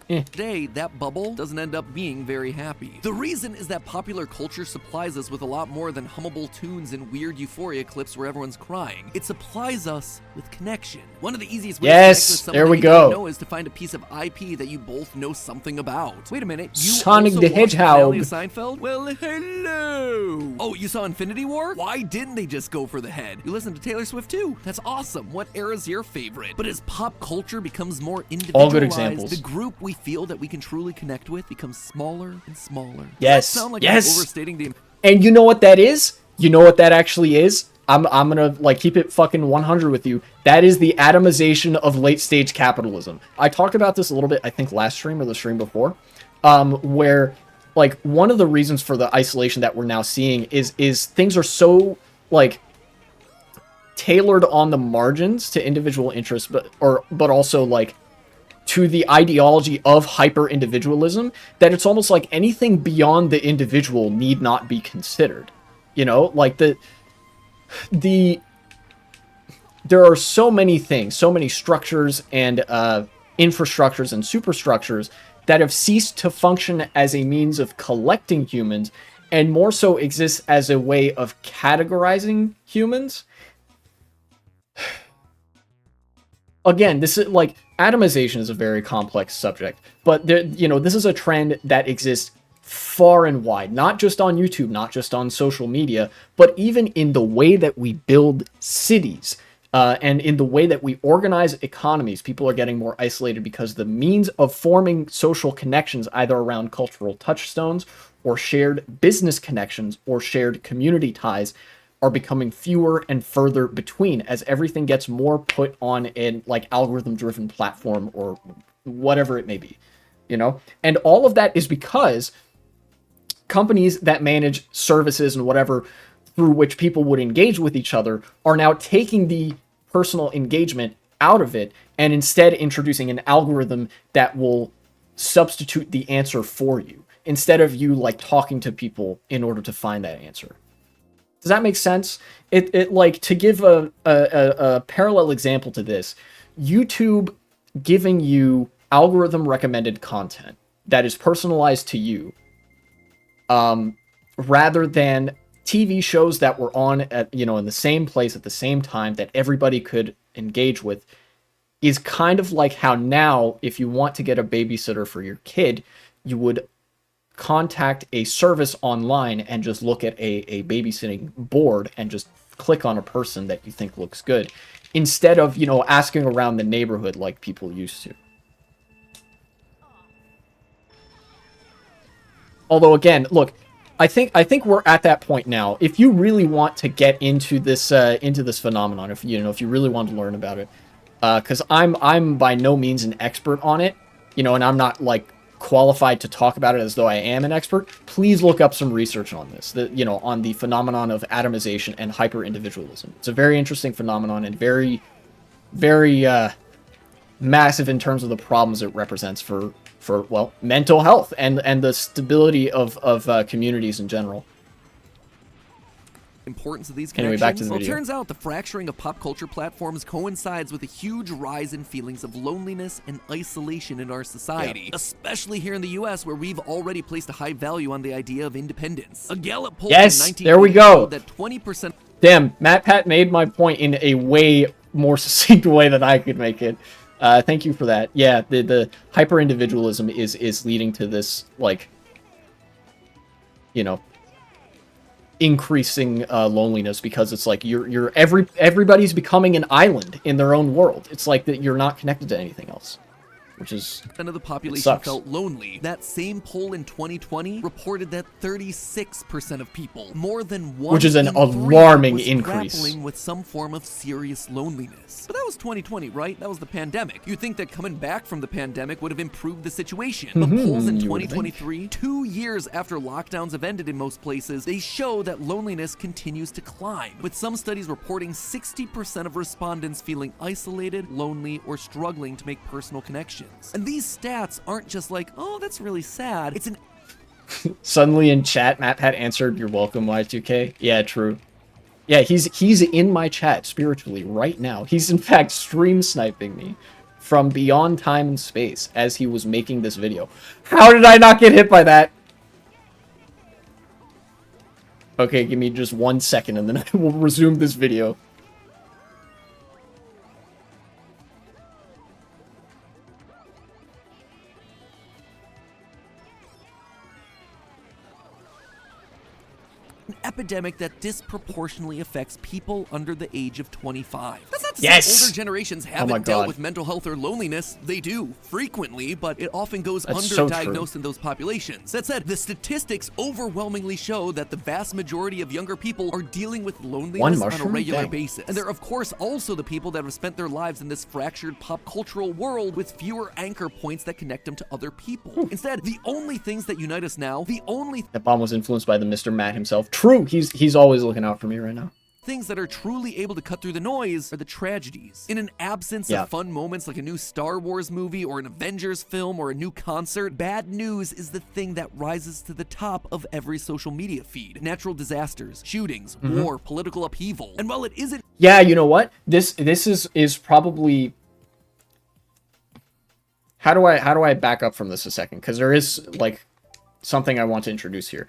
Speaker 2: today, that bubble doesn't end up being very happy. The reason is that popular culture supplies us with a lot more than hummable tunes and weird euphoria clips where everyone's crying. It supplies us with connection. One of the easiest ways to connect with someone
Speaker 1: there we
Speaker 2: that you
Speaker 1: go.
Speaker 2: don't know is to find a piece of IP that you both know something about. Wait a minute, you
Speaker 1: Sonic
Speaker 2: also
Speaker 1: the
Speaker 2: watched the
Speaker 1: Hedgehog.
Speaker 2: finale of Seinfeld? Well, hello! Oh, you saw Infinity War? Why didn't they just go for the head? You listened to Taylor Swift too? That's awesome. What era's your favorite? But as pop culture becomes more individualized,
Speaker 1: All good examples.
Speaker 2: the group we feel that we can truly connect with becomes smaller and smaller.
Speaker 1: Yes,
Speaker 2: Does that sound like
Speaker 1: yes.
Speaker 2: I'm overstating the...
Speaker 1: And you know what that is? You know what that actually is? I'm gonna like keep it fucking 100 with you. That is the atomization of late stage capitalism. I talked about this a little bit, I think last stream or the stream before, where like one of the reasons for the isolation that we're now seeing is things are so like tailored on the margins to individual interests, but also like to the ideology of hyper-individualism, that it's almost like anything beyond the individual need not be considered. You know, like there are so many things, so many structures and infrastructures and superstructures that have ceased to function as a means of collecting humans and more so exists as a way of categorizing humans. Again, this is like atomization is a very complex subject, but you know, this is a trend that exists far and wide, not just on YouTube, not just on social media, but even in the way that we build cities and in the way that we organize economies. People are getting more isolated because the means of forming social connections, either around cultural touchstones or shared business connections or shared community ties, are becoming fewer and further between as everything gets more put on an like algorithm driven platform or whatever it may be, you know? And all of that is because companies that manage services and whatever through which people would engage with each other are now taking the personal engagement out of it and instead introducing an algorithm that will substitute the answer for you instead of you like talking to people in order to find that answer. Does that make sense? It like, to give a parallel example to this, YouTube giving you algorithm recommended content that is personalized to you, rather than TV shows that were on at, you know, in the same place at the same time that everybody could engage with, is kind of like how now, if you want to get a babysitter for your kid, you would contact a service online and just look at a babysitting board and just click on a person that you think looks good, instead of, you know, asking around the neighborhood like people used to. Although again, look, I think we're at that point now. If you really want to get into this phenomenon, if you really want to learn about it, because I'm by no means an expert on it, you know, and I'm not like qualified to talk about it as though I am an expert. Please look up some research on this, on the phenomenon of atomization and hyper-individualism. It's a very interesting phenomenon and very, very massive in terms of the problems it represents for well, mental health and the stability of communities in general.
Speaker 2: Importance of these
Speaker 1: Anyway,
Speaker 2: connections.
Speaker 1: back to the
Speaker 2: Well,
Speaker 1: video.
Speaker 2: it turns out the fracturing of pop culture platforms coincides with a huge rise in feelings of loneliness and isolation in our society, especially here in the US, where we've already placed a high value on the idea of independence. A Gallup poll
Speaker 1: Yes,
Speaker 2: in 1980
Speaker 1: there we go.
Speaker 2: showed that 20%.
Speaker 1: Damn, Matpat made my point in a way more succinct way than I could make it. Thank you for that. Yeah, the hyper-individualism is leading to this, like, you know, increasing loneliness, because it's like everybody's becoming an island in their own world. It's like that you're not connected to anything else. which is
Speaker 2: of the population
Speaker 1: sucks.
Speaker 2: felt lonely. That same poll in 2020 reported that 36% of people, more than one
Speaker 1: which is an
Speaker 2: in three,
Speaker 1: alarming
Speaker 2: was
Speaker 1: increase.
Speaker 2: grappling with some form of serious loneliness. But that was 2020, right? That was the pandemic. You'd think that coming back from the pandemic would have improved the situation. But polls in 2023, 2 years after lockdowns have ended in most places, they show that loneliness continues to climb, with some studies reporting 60% of respondents feeling isolated, lonely, or struggling to make personal connections. And these stats aren't just like, oh, that's really sad. It's an
Speaker 1: Suddenly in chat, Matpat answered, "You're welcome, Y2K." Yeah, true. Yeah, he's in my chat spiritually right now. He's in fact stream sniping me from beyond time and space as he was making this video. How did I not get hit by that? Okay, give me just 1 second and then I will resume this video.
Speaker 2: epidemic that disproportionately affects people under the age of 25. That's not to
Speaker 1: Yes!
Speaker 2: say older generations
Speaker 1: Oh
Speaker 2: haven't
Speaker 1: my
Speaker 2: dealt
Speaker 1: God.
Speaker 2: with mental health or loneliness. They do, frequently, but it often goes
Speaker 1: That's so true.
Speaker 2: underdiagnosed in those populations. That said, the statistics overwhelmingly show that the vast majority of younger people are dealing with loneliness on a
Speaker 1: mushroom?
Speaker 2: regular
Speaker 1: Dang.
Speaker 2: basis. And they're, of course, also the people that have spent their lives in this fractured pop cultural world with fewer anchor points that connect them to other people. Instead, the only things that unite us now, the only
Speaker 1: That bomb was influenced by the Mr. Matt himself. True, he's always looking out for me right now.
Speaker 2: things that are truly able to cut through the noise are the tragedies. In an absence
Speaker 1: Yeah.
Speaker 2: of fun moments like a new Star Wars movie or an Avengers film or a new concert, bad news is the thing that rises to the top of every social media feed. Natural disasters, shootings, war, political upheaval. And while it isn't
Speaker 1: Yeah, you know what? This is probably. How do I back up from this a second? Because there is like something I want to introduce here.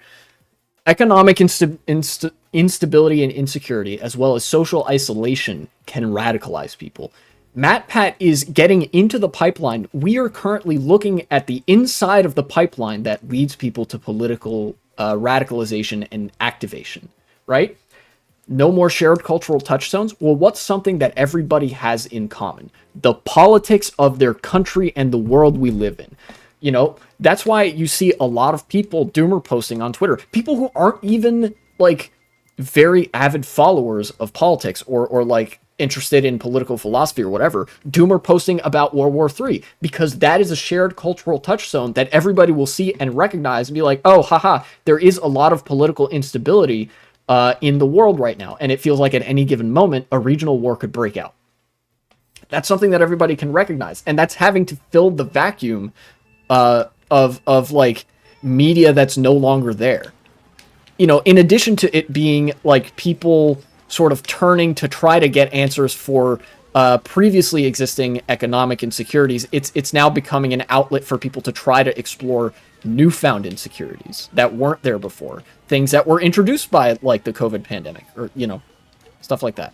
Speaker 1: Economic instability and insecurity, as well as social isolation, can radicalize people. Matpat is getting into the pipeline. We are currently looking at the inside of the pipeline that leads people to political radicalization and activation, right? No more shared cultural touchstones. Well, what's something that everybody has in common? The politics of their country and the world we live in. You know, that's why you see a lot of people doomer posting on Twitter. People who aren't even like very avid followers of politics or like interested in political philosophy or whatever, doomer posting about World War III, because that is a shared cultural touchstone that everybody will see and recognize and be like, oh, haha, there is a lot of political instability in the world right now. And it feels like at any given moment, a regional war could break out. That's something that everybody can recognize. And that's having to fill the vacuum of like media that's no longer there. You know, in addition to it being like people sort of turning to try to get answers for previously existing economic insecurities, it's now becoming an outlet for people to try to explore newfound insecurities that weren't there before. Things that were introduced by like the COVID pandemic or, you know, stuff like that.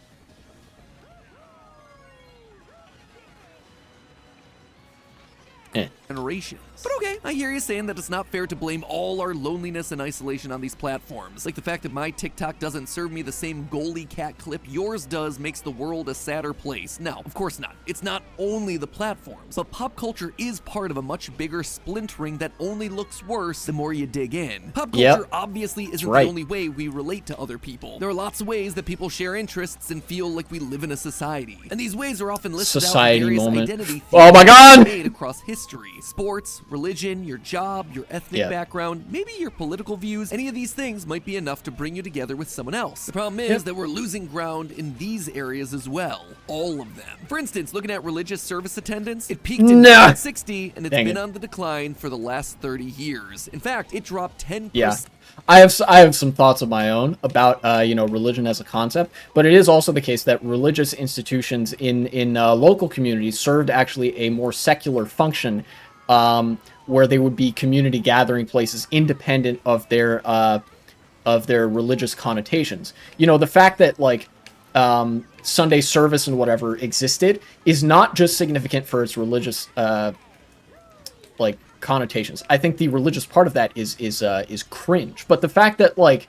Speaker 2: generations. But okay, I hear you saying that it's not fair to blame all our loneliness and isolation on these platforms. Like the fact that my TikTok doesn't serve me the same goalie cat clip yours does makes the world a sadder place. No, of course not. It's not only the platforms, but pop culture is part of a much bigger splintering that only looks worse the more you dig in. Pop culture obviously isn't the only way we relate to other people. There are lots of ways that people share interests and feel like we live in a society. And these ways are often listed out in various identity
Speaker 1: Oh my God!
Speaker 2: made across history. Sports, religion, your job, your ethnic background, maybe your political views. Any of these things might be enough to bring you together with someone else. The problem is that we're losing ground in these areas as well. All of them. For instance, looking at religious service attendance, it peaked in 1960 and it's been on the decline for the last 30 years. In fact, it dropped 10%.
Speaker 1: Yeah. I have some thoughts of my own about you know, religion as a concept, but it is also the case that religious institutions in local communities served actually a more secular function, where they would be community gathering places independent of their religious connotations. You know, the fact that like Sunday service and whatever existed is not just significant for its religious like connotations. I think the religious part of that is cringe. But the fact that like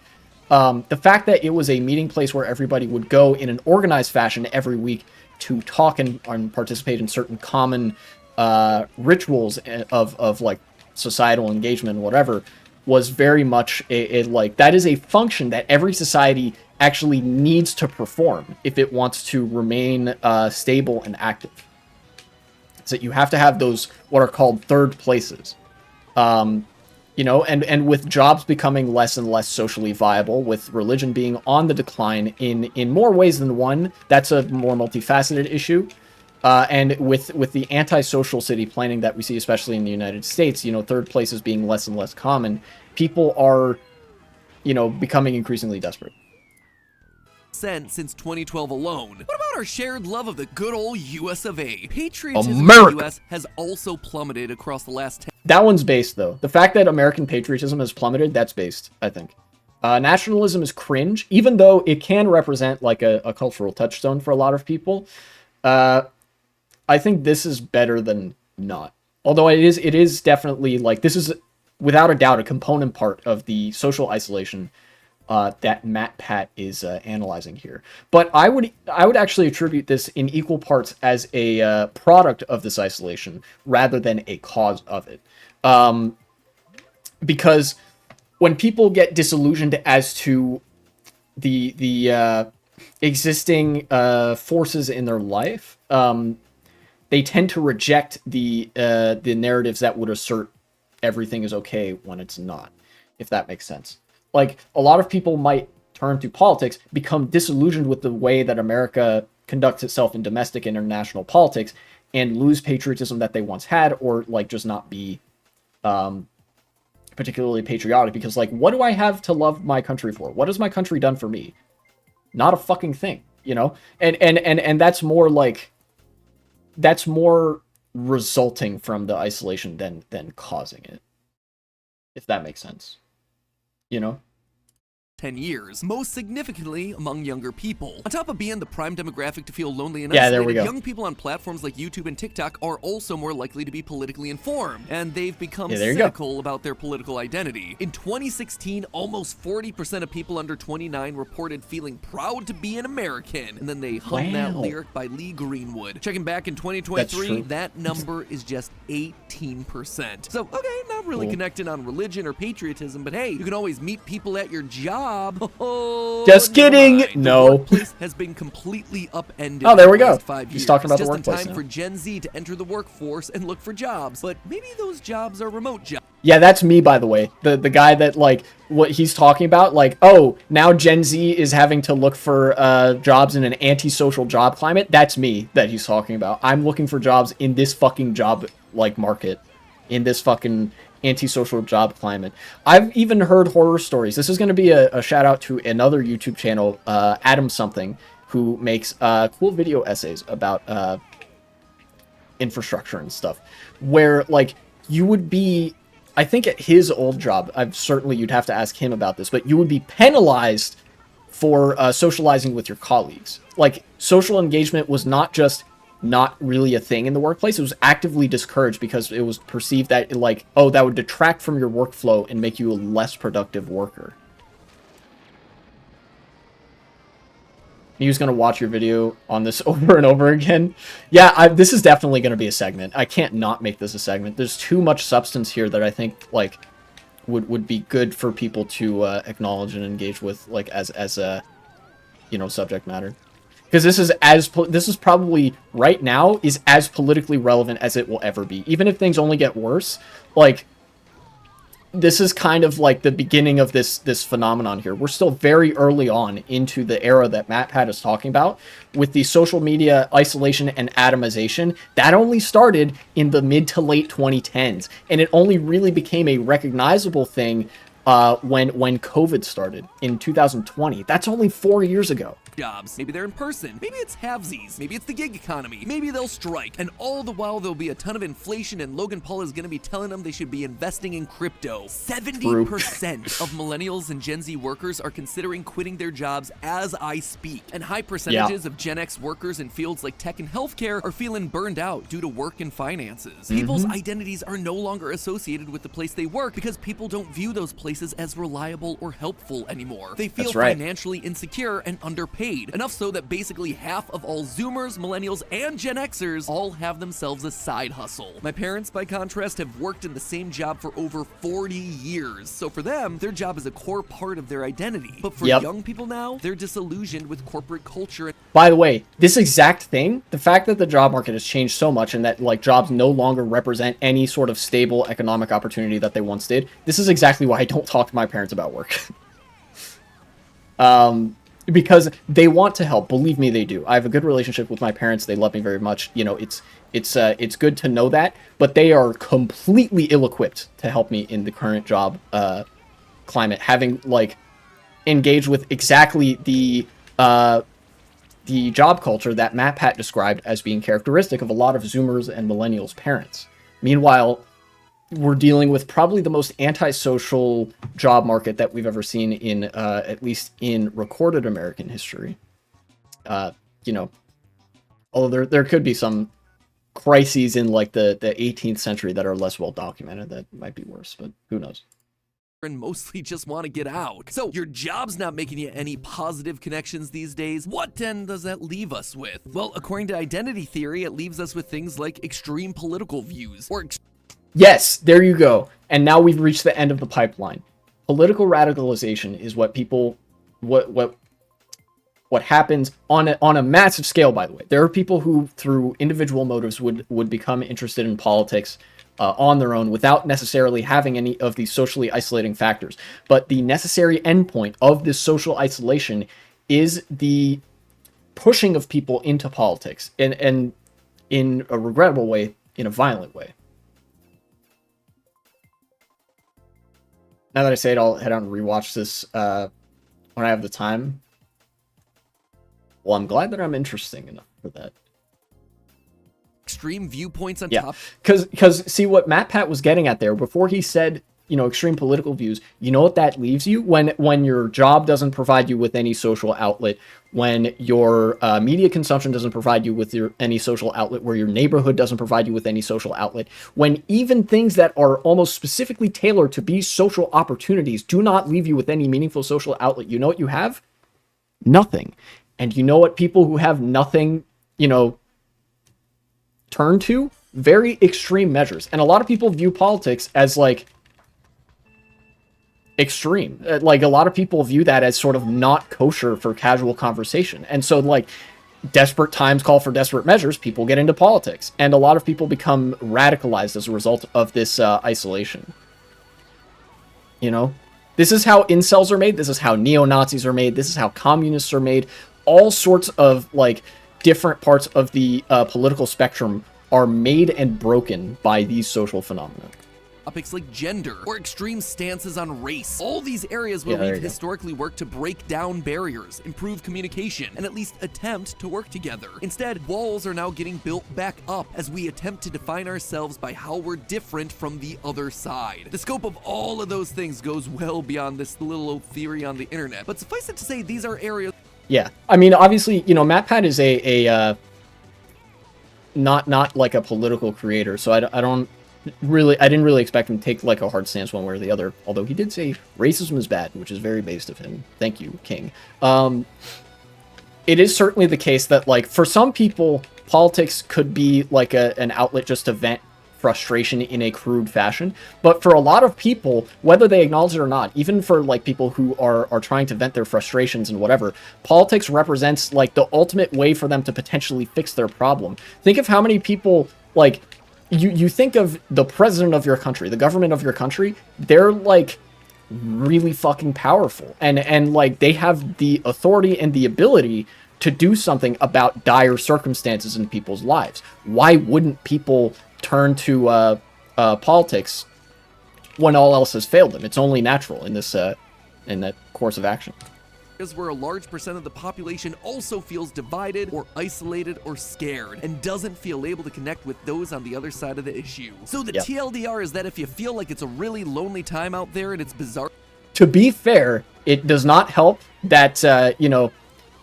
Speaker 1: the fact that it was a meeting place where everybody would go in an organized fashion every week to talk and participate in certain common rituals of like societal engagement, whatever, was very much like that is a function that every society actually needs to perform if it wants to remain stable and active. So you have to have those what are called third places. You know, and with jobs becoming less and less socially viable, with religion being on the decline in more ways than one, that's a more multifaceted issue. And with the antisocial city planning that we see, especially in the United States, you know, third places being less and less common, people are, you know, becoming increasingly desperate.
Speaker 2: Since 2012 alone. What about our shared love of the good old US of A? Patriotism
Speaker 1: America.
Speaker 2: in the US has also plummeted across the last 10.
Speaker 1: That one's based, though. The fact that American patriotism has plummeted, that's based, I think. Nationalism is cringe, even though it can represent like a cultural touchstone for a lot of people. I think this is better than not. Although it is definitely like, this is without a doubt a component part of the social isolation that Matpat is analyzing here. But I would actually attribute this in equal parts as a product of this isolation rather than a cause of it. Because when people get disillusioned as to the existing forces in their life, they tend to reject the narratives that would assert everything is okay when it's not, if that makes sense. Like, a lot of people might turn to politics, become disillusioned with the way that America conducts itself in domestic and international politics, and lose patriotism that they once had, or, like, just not be particularly patriotic, because, like, what do I have to love my country for? What has my country done for me? Not a fucking thing, you know? And that's more, like, that's more resulting from the isolation than causing it, if that makes sense. You know?
Speaker 2: 10 years, most significantly among younger people. On top of being the prime demographic to feel lonely and
Speaker 1: yeah, there we
Speaker 2: isolated,
Speaker 1: go.
Speaker 2: young people on platforms like YouTube and TikTok are also more likely to be politically informed, and they've become cynical about their political identity. In 2016, almost 40% of people under 29 reported feeling proud to be an American, and then they hummed that lyric by Lee Greenwood. Checking back in 2023, that number is just 18%. So, okay, not really connected on religion or patriotism, but hey, you can always meet people at your job.
Speaker 1: Just kidding. No.
Speaker 2: The workplace has been completely upended.
Speaker 1: Oh, there we go.
Speaker 2: In the last 5 years.
Speaker 1: He's talking about
Speaker 2: it's
Speaker 1: the
Speaker 2: just
Speaker 1: workplace
Speaker 2: in time
Speaker 1: now.
Speaker 2: for Gen Z to enter the workforce and look for jobs, but maybe those jobs are remote jobs.
Speaker 1: Yeah, that's me, by the way. The guy that, like, what he's talking about, like, oh, now Gen Z is having to look for jobs in an antisocial job climate. That's me that he's talking about. I'm looking for jobs in this fucking job, like, market, in this fucking antisocial job climate. I've even heard horror stories. This is going to be a shout out to another YouTube channel, Adam Something, who makes cool video essays about infrastructure and stuff, where, like, you would be, I think at his old job, certainly you'd have to ask him about this, but you would be penalized for socializing with your colleagues. Like, social engagement was not just not really a thing in the workplace. It was actively discouraged because it was perceived that, like, oh, that would detract from your workflow and make you a less productive worker. He was going to watch your video on this over and over again. Yeah, this is definitely going to be a segment. I can't not make this a segment. There's too much substance here that I think, like, would be good for people to acknowledge and engage with, like, as a, you know, subject matter. Because this is probably right now is as politically relevant as it will ever be. Even if things only get worse, like, this is kind of like the beginning of this phenomenon here. We're still very early on into the era that Matpat is talking about with the social media isolation and atomization. That only started in the mid to late 2010s, and it only really became a recognizable thing when COVID started in 2020. That's only 4 years ago.
Speaker 2: Jobs. Maybe they're in person. Maybe it's halvesies. Maybe it's the gig economy. Maybe they'll strike. And all the while there'll be a ton of inflation and Logan Paul is going to be telling them they should be investing in crypto. 70% of millennials and Gen Z workers are considering quitting their jobs as I speak. And high percentages of Gen X workers in fields like tech and healthcare are feeling burned out due to work and finances. People's identities are no longer associated with the place they work because people don't view those places as reliable or helpful anymore. They feel financially insecure and underpaid. paid, enough so that basically half of all Zoomers, Millennials, and Gen Xers all have themselves a side hustle. My parents, by contrast, have worked in the same job for over 40 years, so for them, their job is a core part of their identity. But for young people now, they're disillusioned with corporate culture.
Speaker 1: By the way, this exact thing, the fact that the job market has changed so much and that like jobs no longer represent any sort of stable economic opportunity that they once did, this is exactly why I don't talk to my parents about work. Because they want to help. Believe me, they do. I have a good relationship with my parents. They love me very much. You know, it's good to know that, but they are completely ill-equipped to help me in the current job climate, having like engaged with exactly the job culture that Matpat described as being characteristic of a lot of Zoomers and Millennials' parents. Meanwhile, we're dealing with probably the most antisocial job market that we've ever seen in, at least in recorded American history. You know, although there could be some crises in like the 18th century that are less well documented that might be worse, but who knows?
Speaker 2: And mostly just want to get out. So your job's not making you any positive connections these days. What then does that leave us with? Well, according to identity theory, it leaves us with things like extreme political views or
Speaker 1: yes, there you go. And now we've reached the end of the pipeline. Political radicalization is what people, what happens on a massive scale, by the way. There are people who, through individual motives, would become interested in politics on their own without necessarily having any of these socially isolating factors. But the necessary endpoint of this social isolation is the pushing of people into politics, and in a regrettable way, in a violent way. Now that I say it, I'll head out and rewatch this when I have the time. Well, I'm glad that I'm interesting enough for that.
Speaker 2: Extreme viewpoints on top.
Speaker 1: Because see what Matpat was getting at there before he said, you know, extreme political views. You know what that leaves you when your job doesn't provide you with any social outlet, when your media consumption doesn't provide you with any social outlet, where your neighborhood doesn't provide you with any social outlet, when even things that are almost specifically tailored to be social opportunities do not leave you with any meaningful social outlet. You know what you have? Nothing. And you know what people who have nothing, you know, turn to? Very extreme measures. And a lot of people view politics as like extreme. Like a lot of people view that as sort of not kosher for casual conversation. And so like desperate times call for desperate measures, people get into politics. And a lot of people become radicalized as a result of this isolation. You know? This is how incels are made. This is how neo-Nazis are made. This is how communists are made. All sorts of like different parts of the political spectrum are made and broken by these social phenomena.
Speaker 2: Topics like gender or extreme stances on race. All these areas where we've historically worked to break down barriers, improve communication, and at least attempt to work together. Instead, walls are now getting built back up as we attempt to define ourselves by how we're different from the other side. The scope of all of those things goes well beyond this little old theory on the internet, but suffice it to say, these are areas.
Speaker 1: Yeah, I mean, obviously, you know, Matpat is a not like a political creator, so I didn't really expect him to take like a hard stance one way or the other, although he did say racism is bad, which is very based of him. Thank you, King. It is certainly the case that like for some people, politics could be like an outlet just to vent frustration in a crude fashion, but for a lot of people, whether they acknowledge it or not, even for like people who are trying to vent their frustrations and whatever, politics represents like the ultimate way for them to potentially fix their problem. Think of how many people like you think of the president of your country, the government of your country, they're like really fucking powerful, and like they have the authority and the ability to do something about dire circumstances in people's lives. Why wouldn't people turn to politics when all else has failed them? It's only natural in this in that course of action.
Speaker 2: Where a large percent of the population also feels divided or isolated or scared and doesn't feel able to connect with those on the other side of the issue. So the TLDR is that if you feel like it's a really lonely time out there and it's bizarre.
Speaker 1: To be fair, it does not help that you know,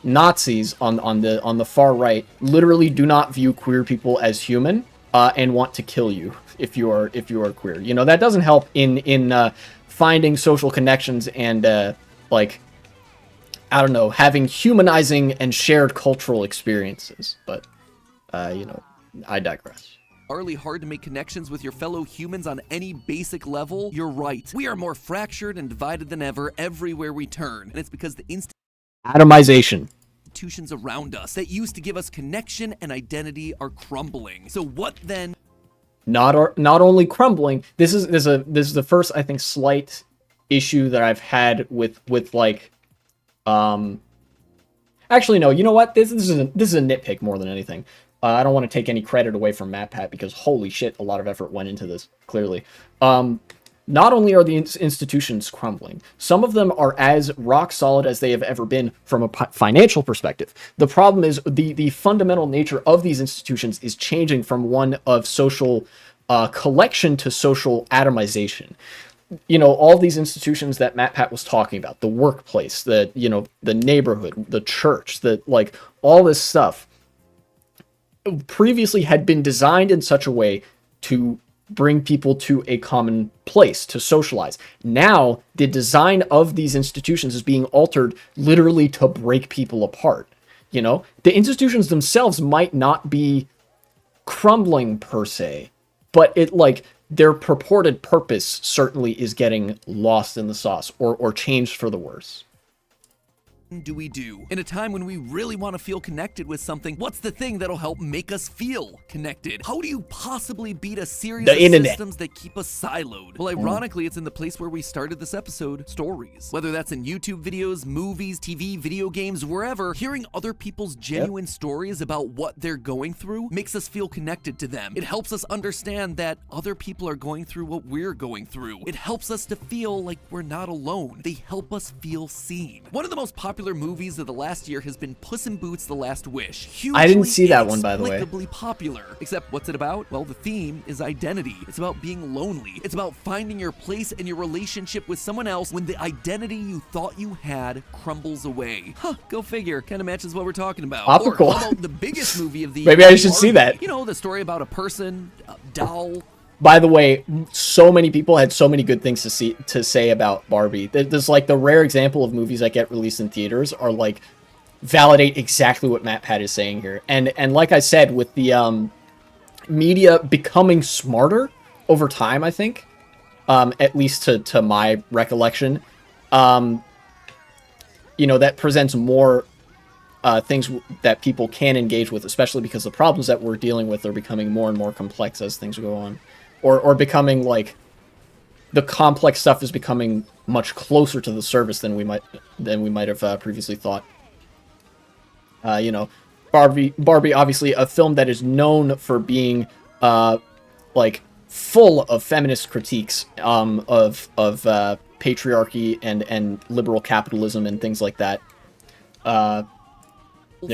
Speaker 1: Nazis on the far right literally do not view queer people as human and want to kill you if you are queer. You know, that doesn't help in finding social connections and like I don't know, having humanizing and shared cultural experiences. But, you know, I digress.
Speaker 2: Hard to make connections with your fellow humans on any basic level, you're right. We are more fractured and divided than ever everywhere we turn. And it's because the
Speaker 1: atomization.
Speaker 2: Institutions around us that used to give us connection and identity are crumbling. So what then?
Speaker 1: Not only crumbling. This is the first, I think, slight issue that I've had with like, actually no. You know what? This is a nitpick more than anything. I don't want to take any credit away from Matpat because holy shit, a lot of effort went into this. Clearly, not only are the institutions crumbling, some of them are as rock solid as they have ever been from a financial perspective. The problem is the fundamental nature of these institutions is changing from one of social collection to social atomization. You know, all these institutions that Matpat was talking about, the workplace, the neighborhood, the church, like all this stuff previously had been designed in such a way to bring people to a common place to socialize. Now, the design of these institutions is being altered literally to break people apart. You know, the institutions themselves might not be crumbling per se, but their purported purpose certainly is getting lost in the sauce or changed for the worse.
Speaker 2: Do we do? In a time when we really want to feel connected with something, what's the thing that'll help make us feel connected? How do you possibly beat a series of systems that keep us siloed? Well, ironically, it's in the place where we started this episode, stories. Whether that's in YouTube videos, movies, TV, video games, wherever, hearing other people's genuine stories about what they're going through makes us feel connected to them. It helps us understand that other people are going through what we're going through. It helps us to feel like we're not alone. They help us feel seen. One of the most popular movies of the last year has been Puss in Boots: The Last Wish. Hugely,
Speaker 1: I didn't see that one, by the way.
Speaker 2: Inexplicably popular. Except what's it about? Well, the theme is identity. It's about being lonely. It's about finding your place and your relationship with someone else when the identity you thought you had crumbles away. Huh, go figure. Kind of matches what we're talking about.
Speaker 1: Topical.
Speaker 2: Or how about the biggest movie of the
Speaker 1: Maybe I should see that.
Speaker 2: You know, the story about a person, a doll.
Speaker 1: By the way, so many people had so many good things to say about Barbie. There's like the rare example of movies that get released in theaters are like validate exactly what Matpat is saying here. And like I said, with the media becoming smarter over time, I think, at least to my recollection, you know, that presents more things that people can engage with, especially because the problems that we're dealing with are becoming more and more complex as things go on. Or becoming like the complex stuff is becoming much closer to the surface than we might have previously thought. You know, Barbie, obviously a film that is known for being like full of feminist critiques of patriarchy and liberal capitalism and things like that.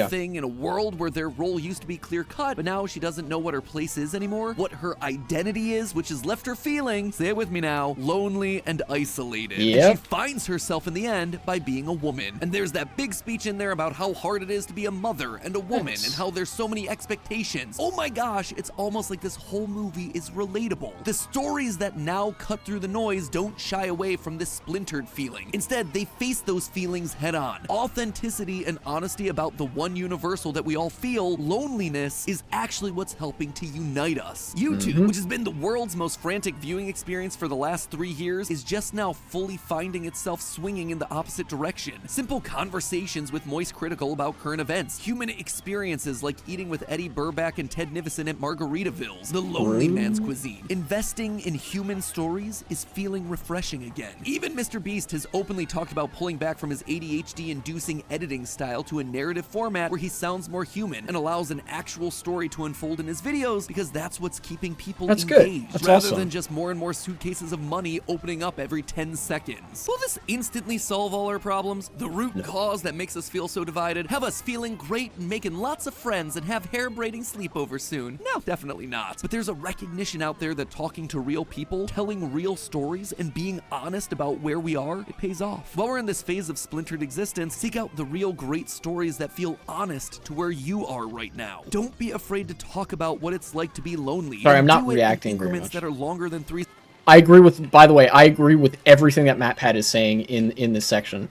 Speaker 2: Thing in a world where their role used to be clear-cut, but now she doesn't know what her place is anymore, what her identity is, which has left her feeling, say it with me now, lonely and isolated.
Speaker 1: Yep.
Speaker 2: And she finds herself in the end by being a woman. And there's that big speech in there about how hard it is to be a mother and a woman, and how there's so many expectations. Oh my gosh, it's almost like this whole movie is relatable. The stories that now cut through the noise don't shy away from this splintered feeling. Instead, they face those feelings head on. Authenticity and honesty about the one universal that we all feel, loneliness, is actually what's helping to unite us. YouTube, which has been the world's most frantic viewing experience for the last 3 years, is just now fully finding itself swinging in the opposite direction. Simple conversations with Moist Critical about current events, human experiences like eating with Eddie Burback and Ted Nivison at Margaritaville's, the lonely man's cuisine. Investing in human stories is feeling refreshing again. Even Mr. Beast has openly talked about pulling back from his ADHD-inducing editing style to a narrative format where he sounds more human and allows an actual story to unfold in his videos, because that's what's keeping people engaged, rather than just more and more suitcases of money opening up every 10 seconds. Will this instantly solve all our problems? The root cause that makes us feel so divided? Have us feeling great and making lots of friends and have hair-braiding sleepovers soon? No, definitely not. But there's a recognition out there that talking to real people, telling real stories, and being honest about where we are, it pays off. While we're in this phase of splintered existence, seek out the real great stories that feel honest to where you are right now. Don't be afraid to talk about what it's like to be lonely.
Speaker 1: Sorry, I'm not reacting very much.
Speaker 2: That are longer than 3.
Speaker 1: I agree with, by the way, I agree with everything that Matpat is saying in this section.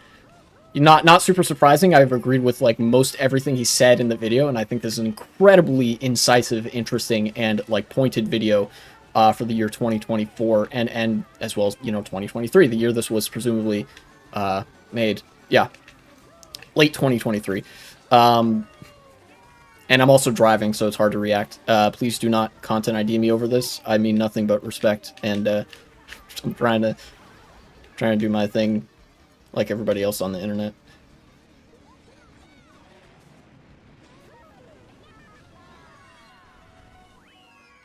Speaker 1: not super surprising. I've agreed with like most everything he said in the video, and I think this is an incredibly incisive, interesting, and like pointed video for the year 2024, and as well as 2023, the year this was presumably made. Yeah, late 2023. And I'm also driving, so it's hard to react. Please do not content ID me over this. I mean nothing but respect, and I'm trying to do my thing like everybody else on the internet.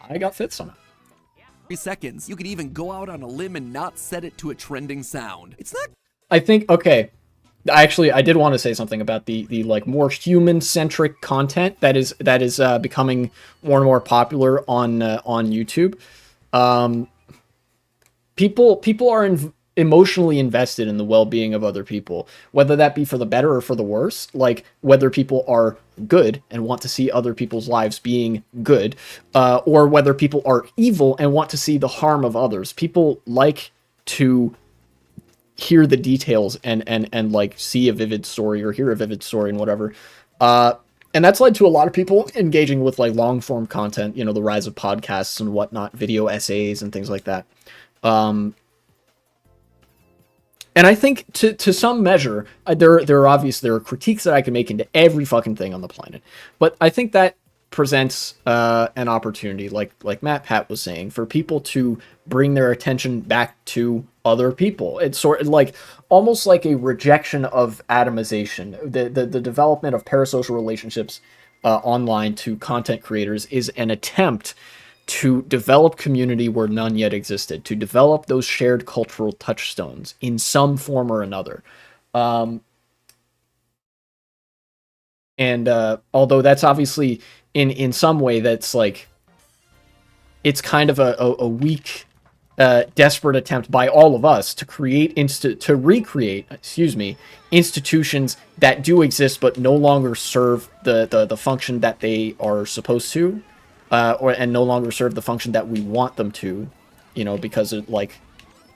Speaker 1: I got fifth somehow.
Speaker 2: 3 seconds. You could even go out on a limb and not set it to a trending sound. It's not...
Speaker 1: I think, okay. Actually, I did want to say something about the like more human-centric content that is becoming more and more popular on YouTube. People are emotionally invested in the well-being of other people, whether that be for the better or for the worse. Like whether people are good and want to see other people's lives being good, or whether people are evil and want to see the harm of others. People like to hear the details and like see a vivid story or hear a vivid story and whatever. And that's led to a lot of people engaging with like long form content, the rise of podcasts and whatnot, video essays and things like that. And I think to some measure, there are critiques that I can make into every fucking thing on the planet. But I think that presents an opportunity, like Matpat was saying, for people to bring their attention back to other people. It's sort of like almost like a rejection of atomization. The development of parasocial relationships online to content creators is an attempt to develop community where none yet existed, to develop those shared cultural touchstones in some form or another. And although that's obviously in some way that's like, it's kind of a weak, desperate attempt by all of us to recreate institutions that do exist but no longer serve the function that they are supposed to, and no longer serve the function that we want them to, because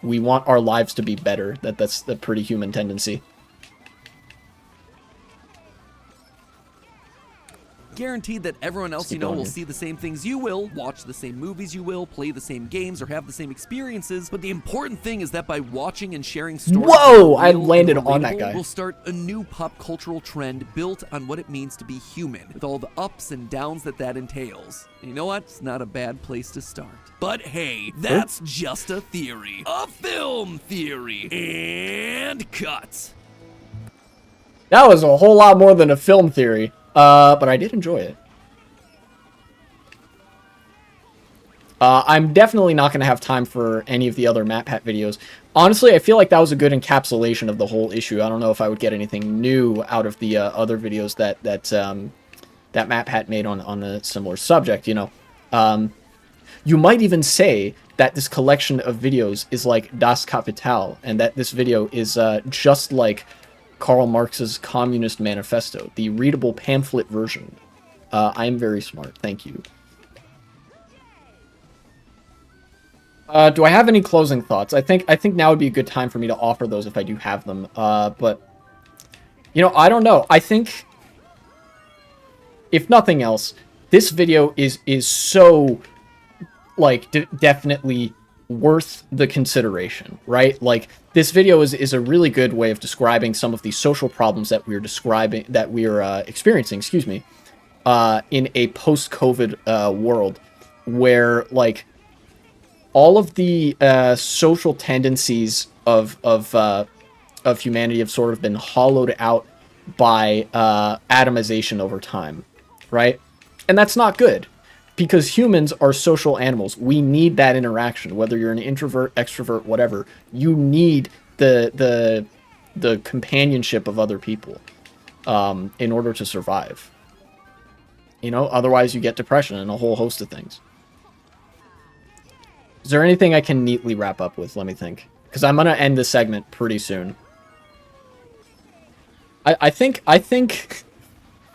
Speaker 1: we want our lives to be better. That's the pretty human tendency.
Speaker 2: Guaranteed that everyone else will see the same things you will, watch the same movies you will, play the same games, or have the same experiences. But the important thing is that by watching and sharing stories,
Speaker 1: whoa, I landed on that guy.
Speaker 2: We'll start a new pop cultural trend built on what it means to be human, with all the ups and downs that entails. And you know what? It's not a bad place to start. But hey, that's just a theory, a film theory, and cut.
Speaker 1: That was a whole lot more than a film theory. But I did enjoy it. I'm definitely not going to have time for any of the other Matpat videos. Honestly, I feel like that was a good encapsulation of the whole issue. I don't know if I would get anything new out of the other videos that Matpat made on a similar subject, You might even say that this collection of videos is like Das Kapital, and that this video is just like Karl Marx's Communist Manifesto, the readable pamphlet version. I'm very smart, thank you. Do I have any closing thoughts? I think now would be a good time for me to offer those if I do have them. But I don't know. I think, if nothing else, this video is so like definitely worth the consideration, right? Like, this video is a really good way of describing some of the social problems that we're experiencing, in a post-COVID world, where like all of the social tendencies of humanity have sort of been hollowed out by atomization over time, right? And that's not good. Because humans are social animals. We need that interaction. Whether you're an introvert, extrovert, whatever, you need the companionship of other people in order to survive. Otherwise you get depression and a whole host of things. Is there anything I can neatly wrap up with? Let me think. Because I'm going to end this segment pretty soon. I think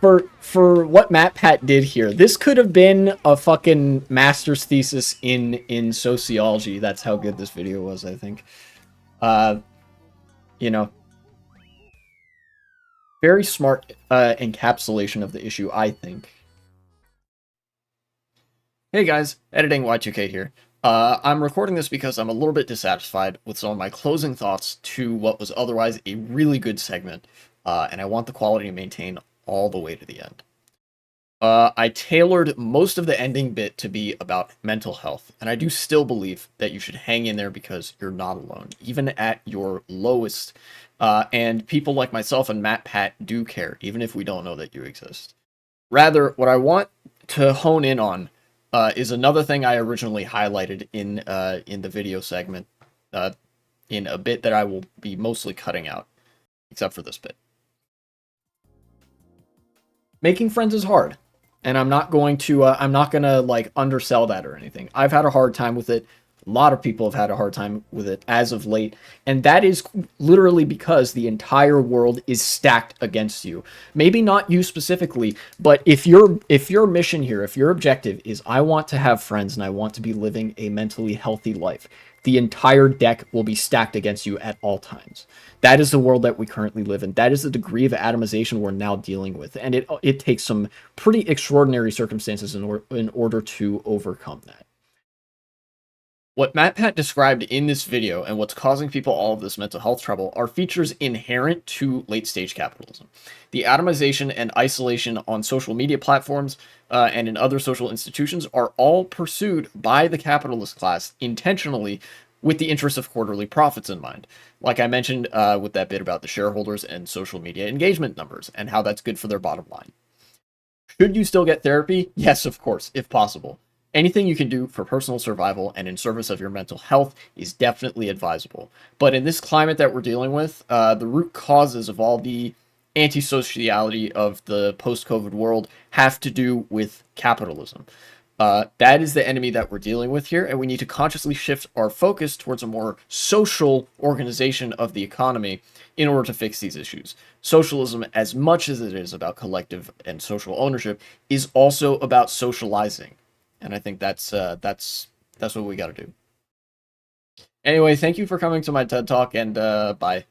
Speaker 1: for what Matpat did here, this could have been a fucking master's thesis in sociology. That's how good this video was, I think. Very smart encapsulation of the issue, I think. Hey guys, editing Y2K here. I'm recording this because I'm a little bit dissatisfied with some of my closing thoughts to what was otherwise a really good segment, and I want the quality to maintain all the way to the end. I tailored most of the ending bit to be about mental health, and I do still believe that you should hang in there because you're not alone, even at your lowest, and people like myself and Matpat do care, even if we don't know that you exist. Rather, what I want to hone in on is another thing I originally highlighted in the video segment, in a bit that I will be mostly cutting out, except for this bit. Making friends is hard, and I'm not gonna like undersell that or anything. I've had a hard time with it. A lot of people have had a hard time with it as of late, and that is literally because the entire world is stacked against you. Maybe not you specifically, but if your mission here, if your objective is I want to have friends and I want to be living a mentally healthy life, the entire deck will be stacked against you at all times. That is the world that we currently live in. That is the degree of atomization we're now dealing with, and it takes some pretty extraordinary circumstances in order to overcome that. What Matpat described in this video and what's causing people all of this mental health trouble are features inherent to late-stage capitalism. The atomization and isolation on social media platforms and in other social institutions are all pursued by the capitalist class intentionally with the interest of quarterly profits in mind. Like I mentioned with that bit about the shareholders and social media engagement numbers and how that's good for their bottom line. Should you still get therapy? Yes, of course, if possible. Anything you can do for personal survival and in service of your mental health is definitely advisable. But in this climate that we're dealing with, the root causes of all the antisociality of the post-COVID world have to do with capitalism. That is the enemy that we're dealing with here, and we need to consciously shift our focus towards a more social organization of the economy in order to fix these issues. Socialism, as much as it is about collective and social ownership, is also about socializing. And I think that's what we got to do. Anyway, thank you for coming to my TED Talk, and bye.